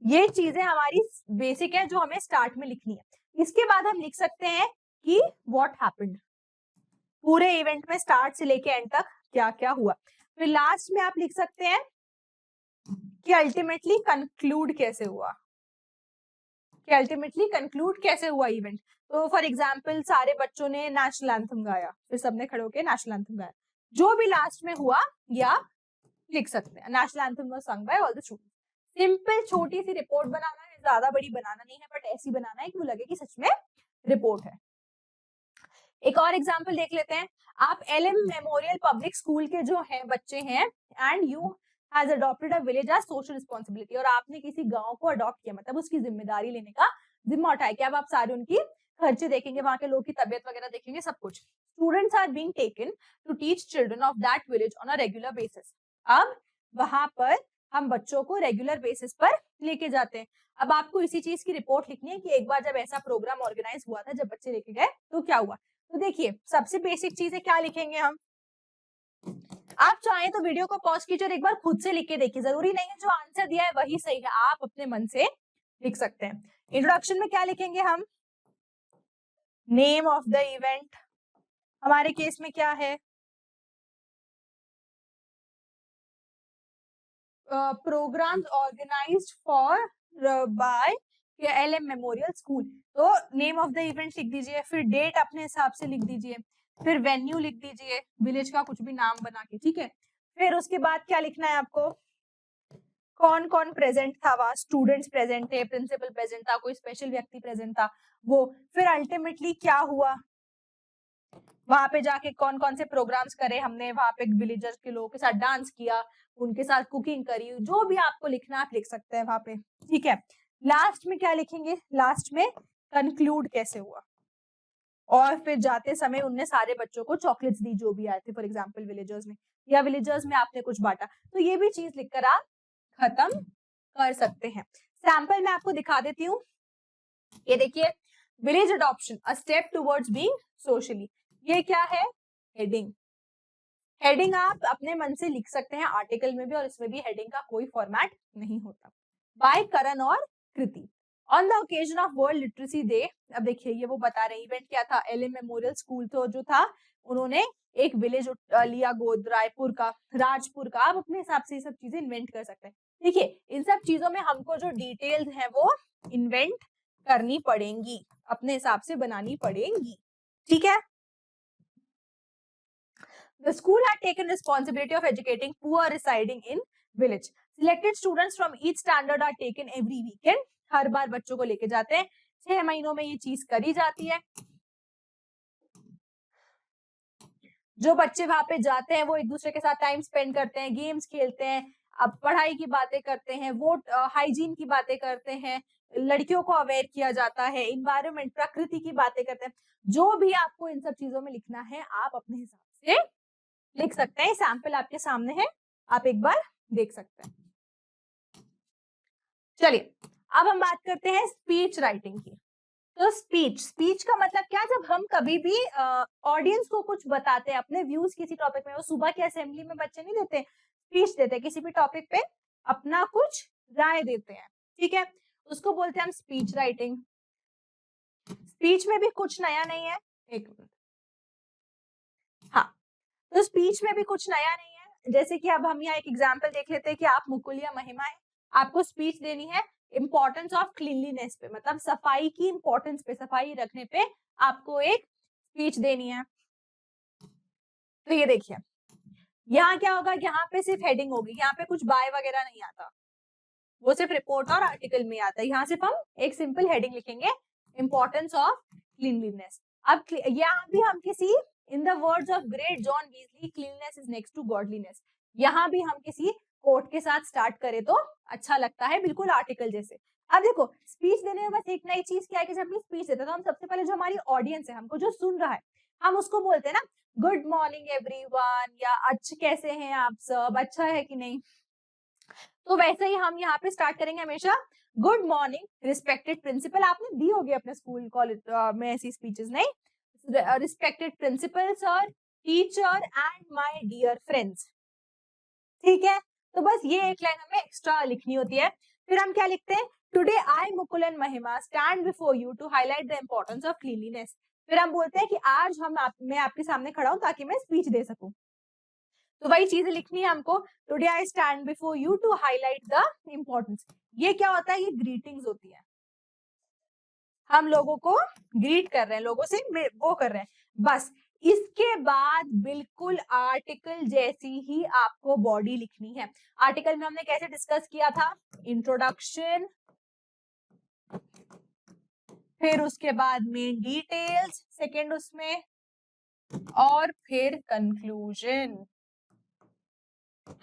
ये चीजें हमारी बेसिक है जो हमें स्टार्ट में लिखनी है। इसके बाद हम लिख सकते हैं कि व्हाट हैपेंड, पूरे इवेंट में स्टार्ट से लेके एंड तक क्या क्या हुआ। फिर लास्ट में आप लिख सकते हैं कि अल्टीमेटली कंक्लूड कैसे हुआ, कि अल्टीमेटली कंक्लूड कैसे हुआ इवेंट। तो फॉर एग्जांपल सारे बच्चों ने नेशनल एंथम गाया, फिर सबने खड़े होकर नेशनल एंथम गाया, जो भी लास्ट में हुआ या लिख सकते हैं national anthem was sung by all the students. Simple छोटी सी रिपोर्ट बनाना है, ज्यादा बड़ी बनाना नहीं है, बट ऐसी बनाना है कि वो लगे कि सच में रिपोर्ट है। एक और एग्जाम्पल देख लेते हैं। आप एलएम मेमोरियल पब्लिक स्कूल के जो हैं बच्चे हैं, and you has adopted a village as social responsibility, और आपने किसी गांव को अडॉप्ट किया, मतलब उसकी जिम्मेदारी लेने का जिम्मा उठाया कि अब आप सारे उनकी खर्चे देखेंगे, वहां के लोग की तबियत वगैरह देखेंगे, सब कुछ। Students are being taken to teach children of that village on a regular basis. अब वहां पर हम बच्चों को रेगुलर बेसिस पर लेके जाते हैं। अब आपको इसी चीज की रिपोर्ट लिखनी है कि एक बार जब ऐसा प्रोग्राम ऑर्गेनाइज हुआ था, जब बच्चे लेके गए तो क्या हुआ। तो देखिए सबसे बेसिक चीज है, क्या लिखेंगे हम। आप चाहें तो वीडियो को पॉज कीजिए और एक बार खुद से लिख के देखिए, जरूरी नहीं है जो आंसर दिया है वही सही है, आप अपने मन से लिख सकते हैं। इंट्रोडक्शन में क्या लिखेंगे हम, नेम ऑफ द इवेंट, हमारे केस में क्या है, programmes organised for by LM memorial school, तो नेम ऑफ द इवेंट लिख दीजिए, फिर डेट अपने हिसाब से लिख दीजिए, फिर वेन्यू लिख दीजिए, विलेज का कुछ भी नाम बना के, ठीक है। फिर उसके बाद क्या लिखना है आपको, कौन कौन प्रेजेंट था वहां, स्टूडेंट्स प्रेजेंट थे, प्रिंसिपल प्रेजेंट था, कोई स्पेशल व्यक्ति प्रेजेंट था वो, फिर अल्टीमेटली क्या हुआ, वहां पे जाके कौन कौन से प्रोग्राम्स करे हमने, वहां पे विलेजर्स के लोगों के साथ डांस किया, उनके साथ कुकिंग करी, जो भी आपको लिखना आप लिख सकते हैं वहां पे, ठीक है। लास्ट में क्या लिखेंगे, लास्ट में कंक्लूड कैसे हुआ, और फिर जाते समय उनने सारे बच्चों को चॉकलेट्स दी जो भी आए थे, फॉर एग्जाम्पल विलेजर्स ने, या विलेजर्स में आपने कुछ बांटा, तो ये भी चीज लिखकर आप खत्म कर सकते हैं। सैंपल मैं आपको दिखा देती हूँ, ये देखिए, village adoption a step towards being socially, ये क्या है, हेडिंग। हेडिंग आप अपने मन से लिख सकते हैं आर्टिकल में भी, और इसमें भी हेडिंग का कोई फॉर्मेट नहीं होता। बाय करण और Kriti, on the occasion of world literacy day, अब देखिए ये वो बता रहे इवेंट क्या था, एलएम मेमोरियल स्कूल तो जो था, उन्होंने एक विलेज लिया गोद, रायपुर का, राजपुर का, आप अपने हिसाब से ये सब चीजें इन्वेंट कर सकते हैं। देखिए इन सब चीजों में हमको जो डिटेल्स हैं वो इन्वेंट करनी पड़ेंगी, अपने हिसाब से बनानी पड़ेंगी, ठीक है। The school had taken responsibility of educating poor residing in village. Selected students from each standard are taken every weekend. हर बार बच्चों को लेके जाते हैं, 6 महीनों में ये चीज करी जाती है। जो बच्चे वहां पे जाते हैं वो एक दूसरे के साथ टाइम स्पेंड करते हैं, गेम्स खेलते हैं, अब पढ़ाई की बातें करते हैं, वो हाइजीन की बातें करते हैं, लड़कियों को अवेयर किया जाता है, इन्वायरमेंट प्रकृति की बातें करते हैं। जो भी आपको इन सब चीजों में लिखना है आप अपने हिसाब से लिख सकते हैं। सैंपल आपके सामने है, आप एक बार देख सकते हैं। चलिए अब हम बात करते हैं स्पीच राइटिंग की। तो स्पीच का मतलब क्या, जब हम कभी भी ऑडियंस को कुछ बताते हैं, अपने व्यूज किसी टॉपिक में, वो सुबह की असेंबली में बच्चे नहीं देते, स्पीच देते हैं किसी भी टॉपिक पे, अपना कुछ राय देते हैं, ठीक है, उसको बोलते हैं हम स्पीच राइटिंग। स्पीच में भी कुछ नया नहीं है, एक मिनट, हाँ, तो स्पीच में भी कुछ नया नहीं है। जैसे कि अब हम यहाँ एक एग्जाम्पल देख लेते हैं कि आप मुकुल या महिमा है, आपको स्पीच देनी है इंपॉर्टेंस ऑफ क्लीनलीनेस पे, मतलब सफाई की इंपॉर्टेंस पे, सफाई रखने पे आपको एक स्पीच देनी है। तो ये देखिए यहाँ क्या होगा, यहाँ पे सिर्फ हेडिंग होगी, यहाँ पे कुछ बाय वगैरह नहीं आता, वो सिर्फ रिपोर्ट और आर्टिकल में आता है। यहाँ सिर्फ हम एक सिंपल हेडिंग लिखेंगे, इंपॉर्टेंस ऑफ क्लीनलीनेस। अब यहाँ भी हम किसी, in the words of great John Wesley, cleanliness is next to godliness, यहाँ भी हम किसी कोट के साथ स्टार्ट करें तो अच्छा लगता है, बिल्कुल आर्टिकल जैसे। अब देखो स्पीच देने में बस एक नई चीज क्या है कि जब हम स्पीच देते हैं तो हम सबसे पहले जो हमारी ऑडियंस है, हमको जो सुन रहा है, हम उसको बोलते हैं ना गुड मॉर्निंग एवरीवन, या अच्छा कैसे हैं आप सब, अच्छा है कि नहीं। तो वैसे ही हम यहाँ पे स्टार्ट करेंगे हमेशा, गुड मॉर्निंग रिस्पेक्टेड प्रिंसिपल, आपने दी होगी अपने स्कूल कॉलेज में ऐसी स्पीचेस, नहीं, respected principal sir, teacher and my dear friends, ठीक है। तो बस ये एक लाइन हमें एक्स्ट्रा लिखनी होती है। फिर हम क्या लिखते हैं, today I Mukul and Mahima stand before you to highlight the importance of cleanliness. फिर हम बोलते हैं कि आज मैं आपके सामने खड़ा हूं ताकि मैं स्पीच दे सकूं, तो वही चीजें लिखनी है हमको। Today I stand before you to highlight the importance. ये क्या होता है, ये ग्रीटिंग्स होती है, हम लोगों को ग्रीट कर रहे हैं, लोगों से वो कर रहे हैं, बस। इसके बाद बिल्कुल आर्टिकल जैसी ही आपको बॉडी लिखनी है। आर्टिकल में हमने कैसे डिस्कस किया था, इंट्रोडक्शन, फिर उसके बाद मेन डिटेल्स, सेकेंड उसमें और फिर कंक्लूजन।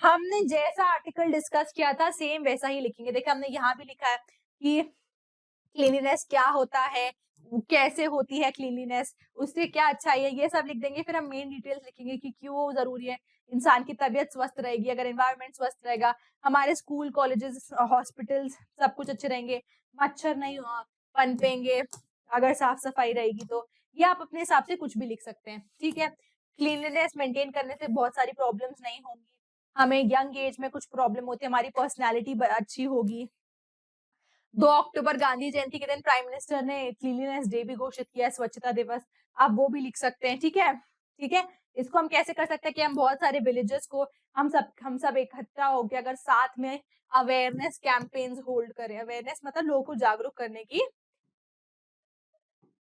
हमने जैसा आर्टिकल डिस्कस किया था सेम वैसा ही लिखेंगे। देखिए हमने यहाँ भी लिखा है कि क्लीनलीनेस क्या होता है, कैसे होती है क्लीनलीनेस, उससे क्या अच्छाई है, ये सब लिख देंगे। फिर हम मेन डिटेल्स लिखेंगे कि क्यों जरूरी है, इंसान की तबीयत स्वस्थ रहेगी अगर एनवायरनमेंट स्वस्थ रहेगा, हमारे स्कूल कॉलेजेस हॉस्पिटल्स सब कुछ अच्छे रहेंगे, मच्छर नहीं पनपेंगे अगर साफ सफाई रहेगी तो। ये आप अपने हिसाब से कुछ भी लिख सकते हैं, ठीक है। क्लीनलीनेस मेंटेन करने से बहुत सारी प्रॉब्लम्स नहीं होंगी, हमें यंग एज में कुछ प्रॉब्लम होती है, हमारी पर्सनैलिटी अच्छी होगी। 2 अक्टूबर गांधी जयंती के दिन प्राइम मिनिस्टर ने क्लीनलीनेस डे भी घोषित किया है, स्वच्छता दिवस, आप वो भी लिख सकते हैं, ठीक है। ठीक है, इसको हम कैसे कर सकते हैं कि हम बहुत सारे विलेजेस को हम सब इकट्ठा होकर अगर साथ में अवेयरनेस कैंपेन्स होल्ड करें। अवेयरनेस मतलब लोगों को जागरूक करने की।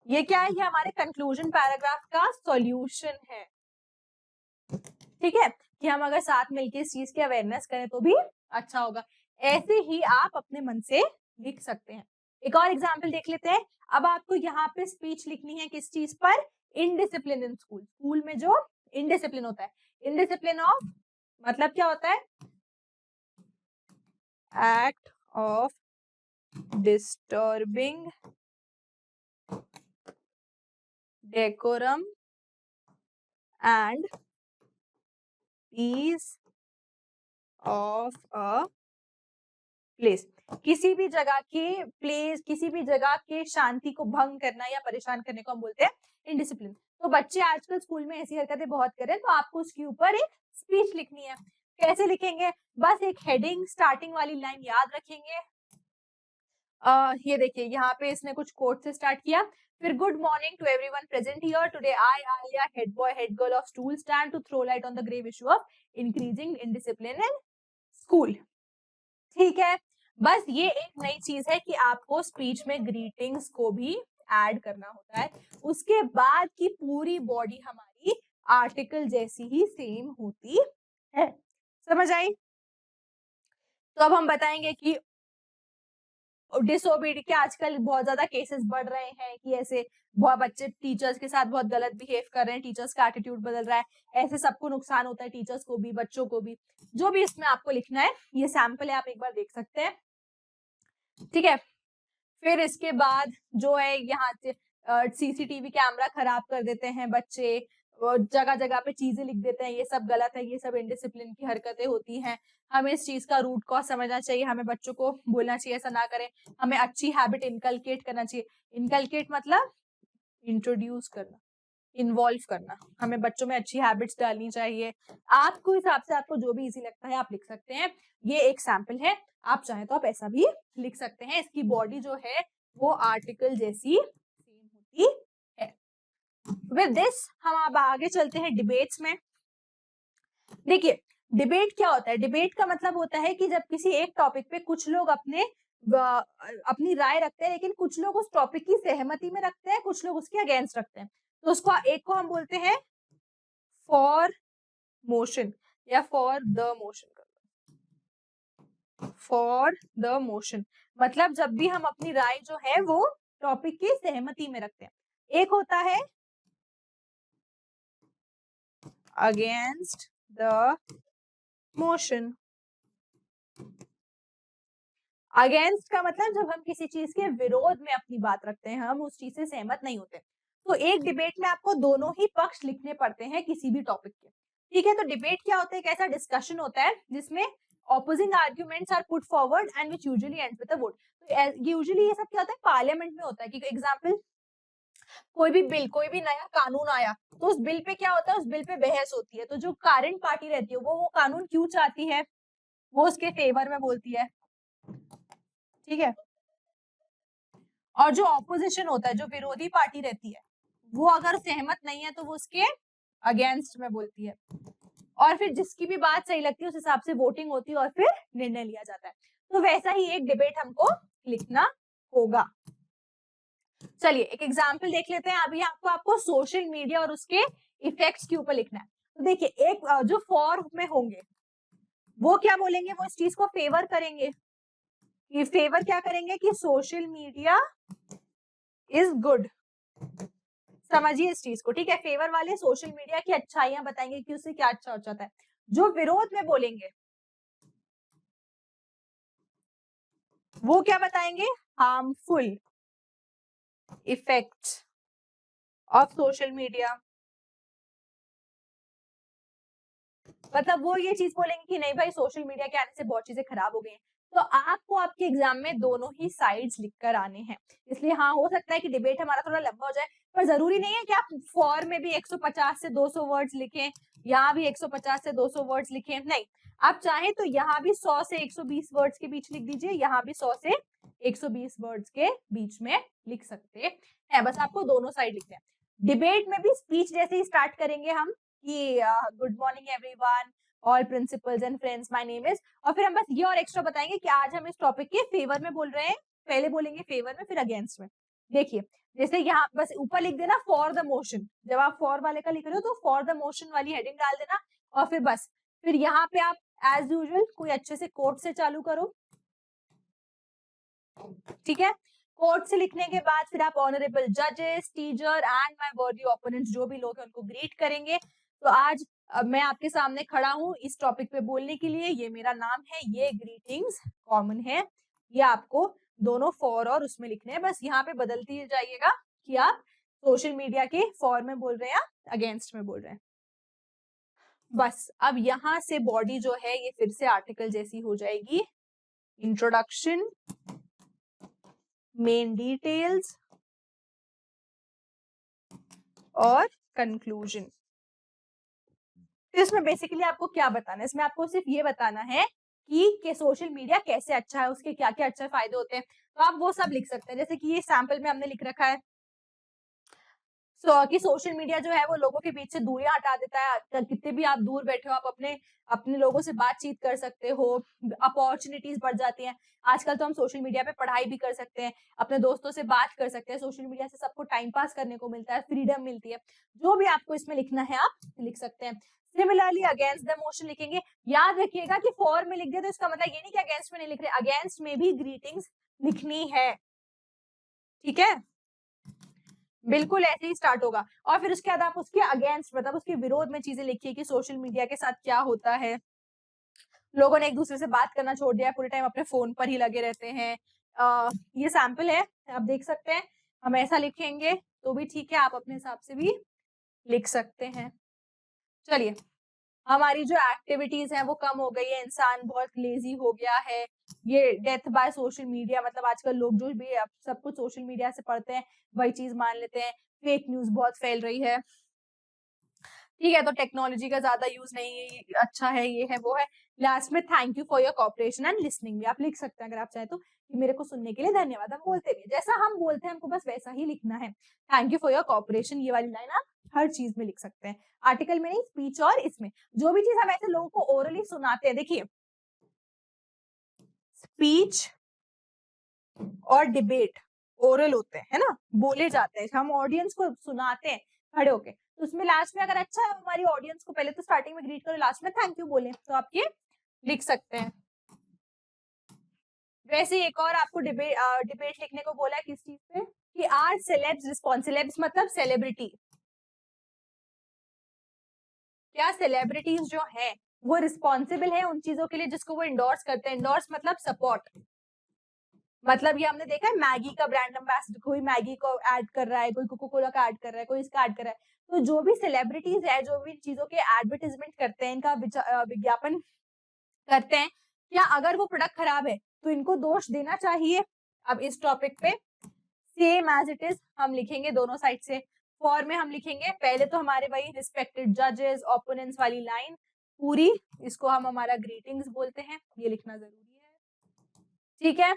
ये क्या है, ये हमारे कंक्लूजन पैराग्राफ का सॉल्यूशन है, ठीक है, कि हम अगर साथ मिलकर इस चीज की अवेयरनेस करें तो भी अच्छा होगा। ऐसे ही आप अपने मन से लिख सकते हैं। एक और एग्जाम्पल देख लेते हैं। अब आपको यहाँ पे स्पीच लिखनी है किस चीज पर, इनडिसिप्लिन इन स्कूल। स्कूल में जो इनडिसिप्लिन होता है, इनडिसिप्लिन ऑफ मतलब क्या होता है, act of disturbing decorum and peace of a place. किसी भी जगह के प्लेस, किसी भी जगह के शांति को भंग करना या परेशान करने को हम बोलते हैं इनडिसिप्लिन। तो बच्चे आजकल स्कूल में ऐसी हरकतें बहुत करें, तो आपको उसके ऊपर एक स्पीच लिखनी है। कैसे लिखेंगे, बस एक हेडिंग स्टार्टिंग वाली लाइन याद रखेंगे। ये देखिए यहाँ पे इसने कुछ कोट से स्टार्ट किया, फिर good morning to everyone present here today, I Alia head boy head girl of school stand to throw light on the grave issue of increasing indiscipline in school, ठीक है। बस ये एक नई चीज है कि आपको स्पीच में ग्रीटिंग्स को भी ऐड करना होता है। उसके बाद की पूरी बॉडी हमारी आर्टिकल जैसी ही सेम होती है, समझ आई। तो अब हम बताएंगे कि डिसोबीडी के आजकल बहुत ज्यादा केसेस बढ़ रहे हैं कि ऐसे बहुत बच्चे टीचर्स के साथ बहुत गलत बिहेव कर रहे हैं, टीचर्स का एटीट्यूड बदल रहा है, ऐसे सबको नुकसान होता है, टीचर्स को भी बच्चों को भी। जो भी इसमें आपको लिखना है, ये सैंपल है, आप एक बार देख सकते हैं, ठीक है। फिर इसके बाद जो है यहाँ सीसीटीवी कैमरा खराब कर देते हैं बच्चे, जगह जगह पे चीजें लिख देते हैं, ये सब गलत है, ये सब इनडिसिप्लिन की हरकतें होती हैं। हमें इस चीज का रूट कॉज समझना चाहिए, हमें बच्चों को बोलना चाहिए ऐसा ना करें, हमें अच्छी हैबिट इनकलकेट करना चाहिए। इनकलकेट मतलब इंट्रोड्यूस करना, इन्वॉल्व करना, हमें बच्चों में अच्छी हैबिट्स डालनी चाहिए। आपको हिसाब से आपको जो भी इजी लगता है आप लिख सकते हैं। ये एक सैंपल है, आप चाहें तो आप ऐसा भी लिख सकते हैं। इसकी बॉडी जो है वो आर्टिकल जैसी सेम होती है। विद दिस हम अब आगे चलते हैं डिबेट्स में। देखिए डिबेट क्या होता है, डिबेट का मतलब होता है कि जब किसी एक टॉपिक पे कुछ लोग अपनी राय रखते हैं, लेकिन कुछ लोग उस टॉपिक की सहमति में रखते हैं, कुछ लोग उसके अगेंस्ट रखते हैं। तो उसको एक को हम बोलते हैं फॉर मोशन या for the motion, for the motion मतलब जब भी हम अपनी राय जो है वो टॉपिक की सहमति में रखते हैं। एक होता है अगेंस्ट द मोशन। अगेंस्ट का मतलब जब हम किसी चीज के विरोध में अपनी बात रखते हैं, हम उस चीज से सहमत नहीं होते। तो एक डिबेट में आपको दोनों ही पक्ष लिखने पड़ते हैं किसी भी टॉपिक के, ठीक है। तो डिबेट क्या होता है, एक ऐसा डिस्कशन होता है जिसमें opposing arguments are put forward and which usually ends with a vote। तो यूजुअली ये सब क्या होता है, पार्लियामेंट में होता है। कि एग्जांपल कोई भी बिल, कोई भी नया कानून आया, तो उस बिल पे क्या होता है, उस बिल पे बहस होती है। तो जो करंट पार्टी रहती है वो कानून क्यों चाहती है, वो उसके फेवर में बोलती है, ठीक है। और जो ऑपोजिशन होता है, जो विरोधी पार्टी रहती है, वो अगर सहमत नहीं है तो वो उसके अगेंस्ट में बोलती है। और फिर जिसकी भी बात सही लगती है उस हिसाब से वोटिंग होती है और फिर निर्णय लिया जाता है। तो वैसा ही एक डिबेट हमको लिखना होगा। चलिए एक एग्जाम्पल देख लेते हैं। अभी आपको सोशल मीडिया और उसके इफेक्ट्स के ऊपर लिखना है। तो देखिए एक जो फॉर में होंगे वो क्या बोलेंगे, वो इस चीज को फेवर करेंगे। ये फेवर क्या करेंगे कि सोशल मीडिया इज गुड, समझिए इस चीज को, ठीक है। फेवर वाले सोशल मीडिया की अच्छाइयां बताएंगे कि उससे क्या अच्छा हो जाता है। जो विरोध में बोलेंगे वो क्या बताएंगे, harmful effects of social media. मतलब वो ये चीज बोलेंगे कि नहीं भाई सोशल मीडिया के आने से बहुत चीजें खराब हो गई हैं। तो आपको आपके एग्जाम में दोनों ही साइड्स लिखकर आने हैं। इसलिए हाँ, हो सकता है कि डिबेट हमारा थोड़ा लंबा हो जाए, पर जरूरी नहीं है कि आप फॉर में भी 150 से 200 वर्ड्स लिखें, यहाँ भी 150 से 200 वर्ड्स लिखें, नहीं। आप चाहें तो यहाँ भी 100 से 120 वर्ड्स के बीच लिख दीजिए, यहाँ भी 100 से 120 वर्ड्स के बीच में लिख सकते हैं। बस आपको दोनों साइड लिखते हैं। डिबेट में भी स्पीच जैसे ही स्टार्ट करेंगे हम कि good morning everyone, all principles and friends, my name is, और फिर हम बस ये और एक्स्ट्रा बताएंगे कि आज हम इस टॉपिक के फेवर में बोल रहे हैं। पहले बोलेंगे फेवर में, फिर अगेंस्ट में। देखिए, जैसे यहाँ बस ऊपर लिख देना फॉर द मोशन, जब आप फॉर वाले का लिख रहे हो तो फॉर द मोशन वाली हेडिंग डाल देना, और फिर बस फिर यहाँ पे आप एज यूजुअल कोई अच्छे से कोट से चालू करो, ठीक है। कोट से लिखने के बाद फिर आप ऑनरेबल जजेस, टीचर एंड माय वर्दी ओपोनेंट्स, जो भी लोग हैं उनको ग्रीट करेंगे। तो आज मैं आपके सामने खड़ा हूँ इस टॉपिक पे बोलने के लिए, ये मेरा नाम है, ये ग्रीटिंग्स कॉमन है, ये आपको दोनों फॉर और उसमें लिखने हैं। बस यहाँ पे बदलती जाइएगा कि आप सोशल मीडिया के फॉर में बोल रहे हैं या अगेंस्ट में बोल रहे हैं। बस अब यहाँ से बॉडी जो है ये फिर से आर्टिकल जैसी हो जाएगी, इंट्रोडक्शन, मेन डिटेल्स और कंक्लूजन। इसमें बेसिकली आपको क्या बताना है, इसमें आपको सिर्फ ये बताना है कि सोशल मीडिया कैसे अच्छा है, उसके क्या क्या अच्छे फायदे होते हैं। तो आप वो सब लिख सकते हैं, जैसे कि ये सैंपल में हमने लिख रखा है कि सोशल मीडिया जो है वो लोगों के बीच से दूरियां हटा देता है। कितने भी आप दूर बैठे हो, आप अपने अपने लोगों से बातचीत कर सकते हो, अपॉर्चुनिटीज बढ़ जाती हैं। आजकल तो हम सोशल मीडिया पे पढ़ाई भी कर सकते हैं, अपने दोस्तों से बात कर सकते हैं, सोशल मीडिया से सबको टाइम पास करने को मिलता है, फ्रीडम मिलती है। जो भी आपको इसमें लिखना है आप लिख सकते हैं। सिमिलरली अगेंस्ट द मोशन लिखेंगे। याद रखिएगा कि फॉर में लिख दिया तो इसका मतलब ये नहीं कि अगेंस्ट में नहीं लिख रहे, अगेंस्ट में भी ग्रीटिंग्स लिखनी है, ठीक है। बिल्कुल ऐसे ही स्टार्ट होगा, और फिर उसके बाद आप उसके अगेंस्ट मतलब उसके विरोध में चीजें लिखिए कि सोशल मीडिया के साथ क्या होता है। लोगों ने एक दूसरे से बात करना छोड़ दिया, पूरे टाइम अपने फोन पर ही लगे रहते हैं। ये सैंपल है, आप देख सकते हैं। हम ऐसा लिखेंगे तो भी ठीक है, आप अपने हिसाब से भी लिख सकते हैं। चलिए, हमारी जो एक्टिविटीज हैं वो कम हो गई है, इंसान बहुत लेजी हो गया है। ये डेथ बाय सोशल मीडिया, मतलब आजकल लोग जो भी सब कुछ सोशल मीडिया से पढ़ते हैं वही चीज मान लेते हैं। फेक न्यूज बहुत फैल रही है, ठीक है। तो टेक्नोलॉजी का ज्यादा यूज नहीं अच्छा है, ये है वो है। लास्ट में thank you for your cooperation and listening भी आप लिख सकते हैं अगर आप चाहें तो, कि मेरे को सुनने के लिए धन्यवाद। हम बोलते भी जैसा हम बोलते हैं हमको बस वैसा ही लिखना है। Thank you for your cooperation, ये वाली लाइन आप हर चीज में लिख सकते हैं, आर्टिकल में नहीं, स्पीच और इसमें। जो भी चीज हम ऐसे लोगों को ओरली सुनाते हैं, देखिए स्पीच और डिबेट ओरल होते हैं, है ना, बोले जाते हैं, हम ऑडियंस को सुनाते हैं खड़े होके। तो उसमें लास्ट में अगर अच्छा है हमारी ऑडियंस को, पहले तो स्टार्टिंग में ग्रीट करो, लास्ट में थैंक यू बोले, तो आप ये लिख सकते हैं। वैसे एक और आपको डिबेट लिखने को बोला है किस चीज पे, कि आर सेलेब्स रिस्पॉन्सिबल्स, मतलब सेलिब्रिटी, क्या सेलिब्रिटीज जो है वो रिस्पॉन्सिबल है उन चीजों के लिए जिसको वो इंडोर्स करते हैं। इंडोर्स मतलब सपोर्ट, मतलब ये हमने देखा है मैगी का ब्रांड एम्बेसडर, कोई मैगी को ऐड कर रहा है, कोई कोको कोला का ऐड कर रहा है, कोई इसका ऐड कर रहा है। तो जो भी सेलिब्रिटीज है, जो भी चीजों के एडवर्टाइजमेंट करते हैं, इनका विज्ञापन करते हैं, क्या अगर वो प्रोडक्ट खराब है तो इनको दोष देना चाहिए। अब इस टॉपिक पे सेम एज इट इज हम लिखेंगे दोनों साइड से। फॉर में हम लिखेंगे पहले तो हमारे वही रिस्पेक्टेड जजेस ओपोनेंट्स वाली लाइन पूरी, इसको हम हमारा ग्रीटिंग्स बोलते हैं, ये लिखना जरूरी है, ठीक है।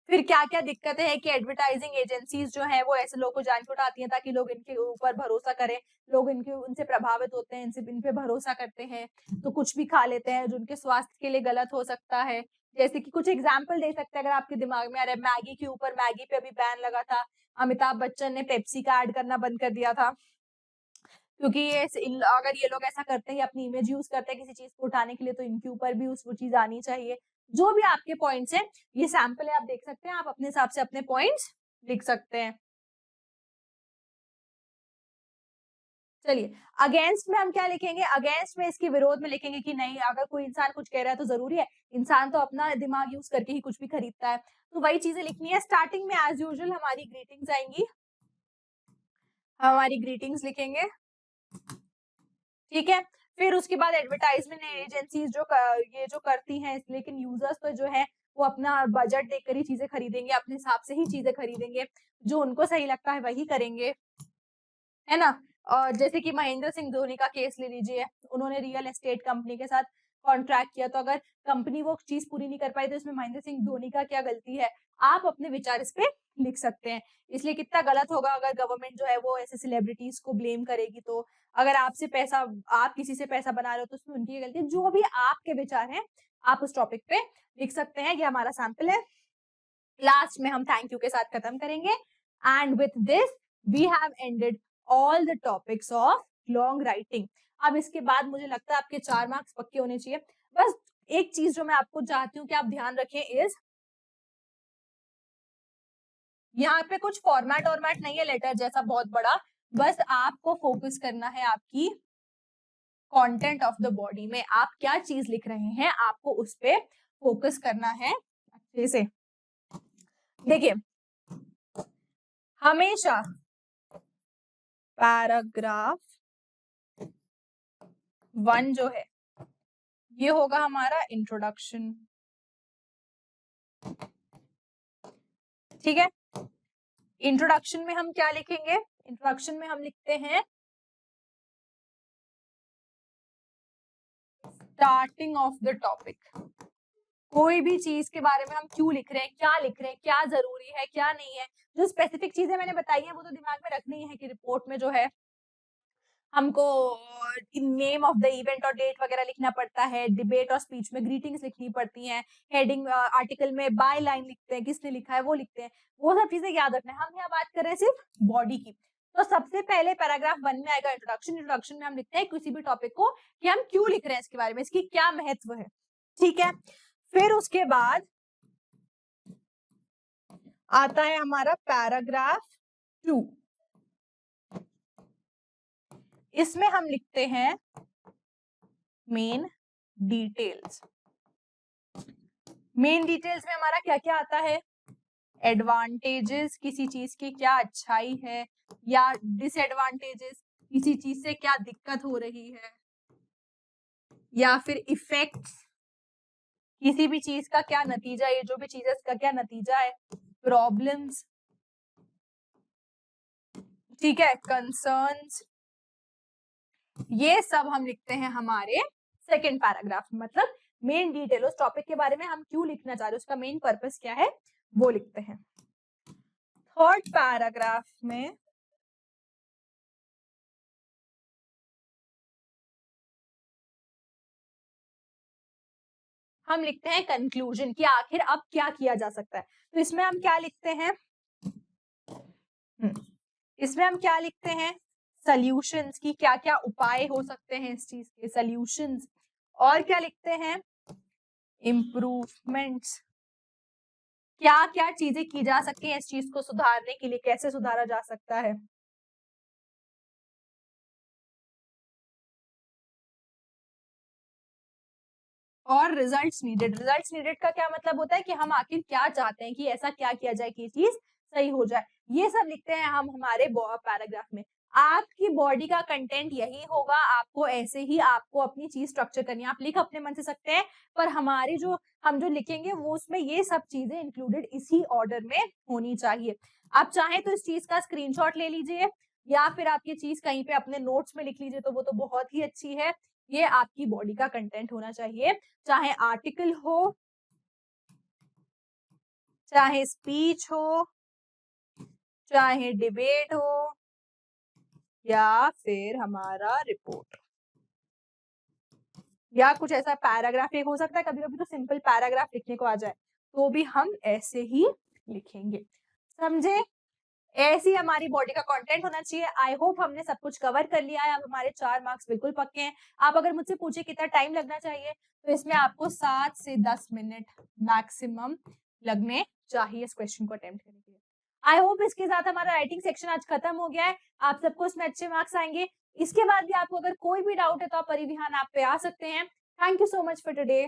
फिर क्या क्या दिक्कतें हैं कि एडवर्टाइजिंग एजेंसीज जो है वो ऐसे लोगों को जान छुड़ाती हैं ताकि लोग इनके ऊपर भरोसा करें, लोग इनके उनसे प्रभावित होते हैं, इनसे इन पे भरोसा करते हैं, तो कुछ भी खा लेते हैं जो उनके स्वास्थ्य के लिए गलत हो सकता है। जैसे कि कुछ एग्जाम्पल दे सकते हैं अगर आपके दिमाग में आ रहा है, मैगी के ऊपर, मैगी पे अभी बैन लगा था, अमिताभ बच्चन ने पेप्सी का ऐड करना बंद कर दिया था, क्योंकि ये अगर ये लोग ऐसा करते हैं, अपनी इमेज यूज करते हैं किसी चीज को उठाने के लिए, तो इनके ऊपर भी वो चीज आनी चाहिए। जो भी आपके पॉइंट्स हैं, ये सैंपल है, आप देख सकते हैं, आप अपने हिसाब से अपने पॉइंट्स लिख सकते हैं। चलिए, अगेंस्ट में हम क्या लिखेंगे? अगेंस्ट में इसके विरोध में लिखेंगे कि नहीं, अगर कोई इंसान कुछ कह रहा है तो जरूरी है, इंसान तो अपना दिमाग यूज करके ही कुछ भी खरीदता है, तो वही चीजें लिखनी है। स्टार्टिंग में एज यूजुअल हमारी ग्रीटिंग्स आएंगी, हमारी ग्रीटिंग्स लिखेंगे, ठीक है। फिर उसके बाद एडवर्टाइजमेंट एजेंसीज ये जो करती हैं, लेकिन यूजर्स तो जो है वो अपना बजट देखकर ही चीजें खरीदेंगे, अपने हिसाब से ही चीजें खरीदेंगे, जो उनको सही लगता है वही करेंगे, है ना। और जैसे कि महेंद्र सिंह धोनी का केस ले लीजिए, उन्होंने रियल एस्टेट कंपनी के साथ कॉन्ट्रैक्ट किया, तो अगर कंपनी वो चीज पूरी नहीं कर पाई तो इसमें महेंद्र सिंह धोनी का क्या गलती है? आप अपने विचार इस पे लिख सकते हैं। इसलिए कितना गलत होगा अगर गवर्नमेंट जो है वो ऐसे सेलिब्रिटीज को ब्लेम करेगी, तो अगर आपसे पैसा, आप किसी से पैसा बना रहे हो तो उसमें उनकी गलती है। जो भी आपके विचार हैं आप उस टॉपिक पे लिख सकते हैं। ये हमारा सैंपल है। लास्ट में हम थैंक यू के साथ खत्म करेंगे। And with this we have ended all the topics of long writing. अब इसके बाद मुझे लगता है आपके 4 मार्क्स पक्के होने चाहिए। बस एक चीज जो मैं आपको चाहती हूँ कि आप ध्यान रखें इज, यहाँ पे कुछ फॉर्मेट वॉर्मेट नहीं है लेटर जैसा बहुत बड़ा, बस आपको फोकस करना है आपकी कंटेंट ऑफ द बॉडी में, आप क्या चीज लिख रहे हैं आपको उस पे फोकस करना है अच्छे से। देखिए, हमेशा पैराग्राफ 1 जो है ये होगा हमारा इंट्रोडक्शन, ठीक है। इंट्रोडक्शन में हम क्या लिखेंगे? इंट्रोडक्शन में हम लिखते हैं स्टार्टिंग ऑफ द टॉपिक। कोई भी चीज के बारे में हम क्यों लिख रहे हैं, क्या लिख रहे हैं, क्या जरूरी है, क्या नहीं है, जो स्पेसिफिक चीजें मैंने बताई है वो तो दिमाग में रखनी है कि रिपोर्ट में जो है हमको नेम ऑफ द इवेंट और डेट वगैरह लिखना पड़ता है, डिबेट और स्पीच में ग्रीटिंग्स लिखनी पड़ती हैं, हेडिंग आर्टिकल में बाय लाइन लिखते हैं, किसने लिखा है वो लिखते हैं, वो सब चीजें याद रखना है। हम यहाँ बात कर रहे हैं सिर्फ बॉडी की। तो सबसे पहले पैराग्राफ 1 में आएगा इंट्रोडक्शन। इंट्रोडक्शन में हम लिखते हैं किसी भी टॉपिक को कि हम क्यों लिख रहे हैं, इसके बारे में, इसकी क्या महत्व है, ठीक है। फिर उसके बाद आता है हमारा पैराग्राफ 2। इसमें हम लिखते हैं मेन डिटेल्स। मेन डिटेल्स में हमारा क्या क्या आता है? एडवांटेजेस, किसी चीज की क्या अच्छाई है या डिसएडवांटेजेस, किसी चीज से क्या दिक्कत हो रही है, या फिर इफेक्ट्स, किसी भी चीज का क्या नतीजा, ये जो भी चीज है इसका क्या नतीजा है, प्रॉब्लम्स, ठीक है, कंसर्न्स, ये सब हम लिखते हैं हमारे सेकेंड पैराग्राफ। मतलब मेन डिटेल, उस टॉपिक के बारे में हम क्यों लिखना चाह रहे हैं, उसका मेन पर्पस क्या है वो लिखते हैं। थर्ड पैराग्राफ में हम लिखते हैं कंक्लूजन, कि आखिर अब क्या किया जा सकता है। तो इसमें हम क्या लिखते हैं? इसमें हम क्या लिखते हैं? सॉल्यूशंस, की क्या क्या उपाय हो सकते हैं इस चीज के, सॉल्यूशंस। और क्या लिखते हैं? इम्प्रूवमेंट्स, क्या क्या चीजें की जा सकती हैं इस चीज को सुधारने के लिए, कैसे सुधारा जा सकता है। और रिजल्ट्स नीडेड। रिजल्ट्स नीडेड का क्या मतलब होता है कि हम आखिर क्या चाहते हैं, कि ऐसा क्या किया जाए कि ये चीज सही हो जाए। ये सब लिखते हैं हम हमारे पैराग्राफ में। आपकी बॉडी का कंटेंट यही होगा, आपको ऐसे ही आपको अपनी चीज स्ट्रक्चर करनी है। आप लिख अपने मन से सकते हैं, पर हमारी जो हम जो लिखेंगे वो उसमें ये सब चीजें इंक्लूडेड इसी ऑर्डर में होनी चाहिए। आप चाहें तो इस चीज का स्क्रीनशॉट ले लीजिए, या फिर आप ये चीज कहीं पे अपने नोट्स में लिख लीजिए, तो वो तो बहुत ही अच्छी है। ये आपकी बॉडी का कंटेंट होना चाहिए, चाहे आर्टिकल हो, चाहे स्पीच हो, चाहे डिबेट हो, या फिर हमारा रिपोर्ट, या कुछ ऐसा पैराग्राफ एक हो सकता है। कभी कभी तो सिंपल पैराग्राफ लिखने को आ जाए तो भी हम ऐसे ही लिखेंगे, समझे। ऐसी हमारी बॉडी का कंटेंट होना चाहिए। आई होप हमने सब कुछ कवर कर लिया है। अब हमारे 4 मार्क्स बिल्कुल पक्के हैं। आप अगर मुझसे पूछे कितना टाइम लगना चाहिए, तो इसमें आपको 7 से 10 मिनट मैक्सिमम लगने चाहिए इस क्वेश्चन को अटेम्प्ट करने के लिए। आई होप इसके साथ हमारा राइटिंग सेक्शन आज खत्म हो गया है। आप सबको इसमें अच्छे मार्क्स आएंगे। इसके बाद भी आपको अगर कोई भी डाउट है तो आप परिविहान ऐप पे आ सकते हैं। Thank you so much for today.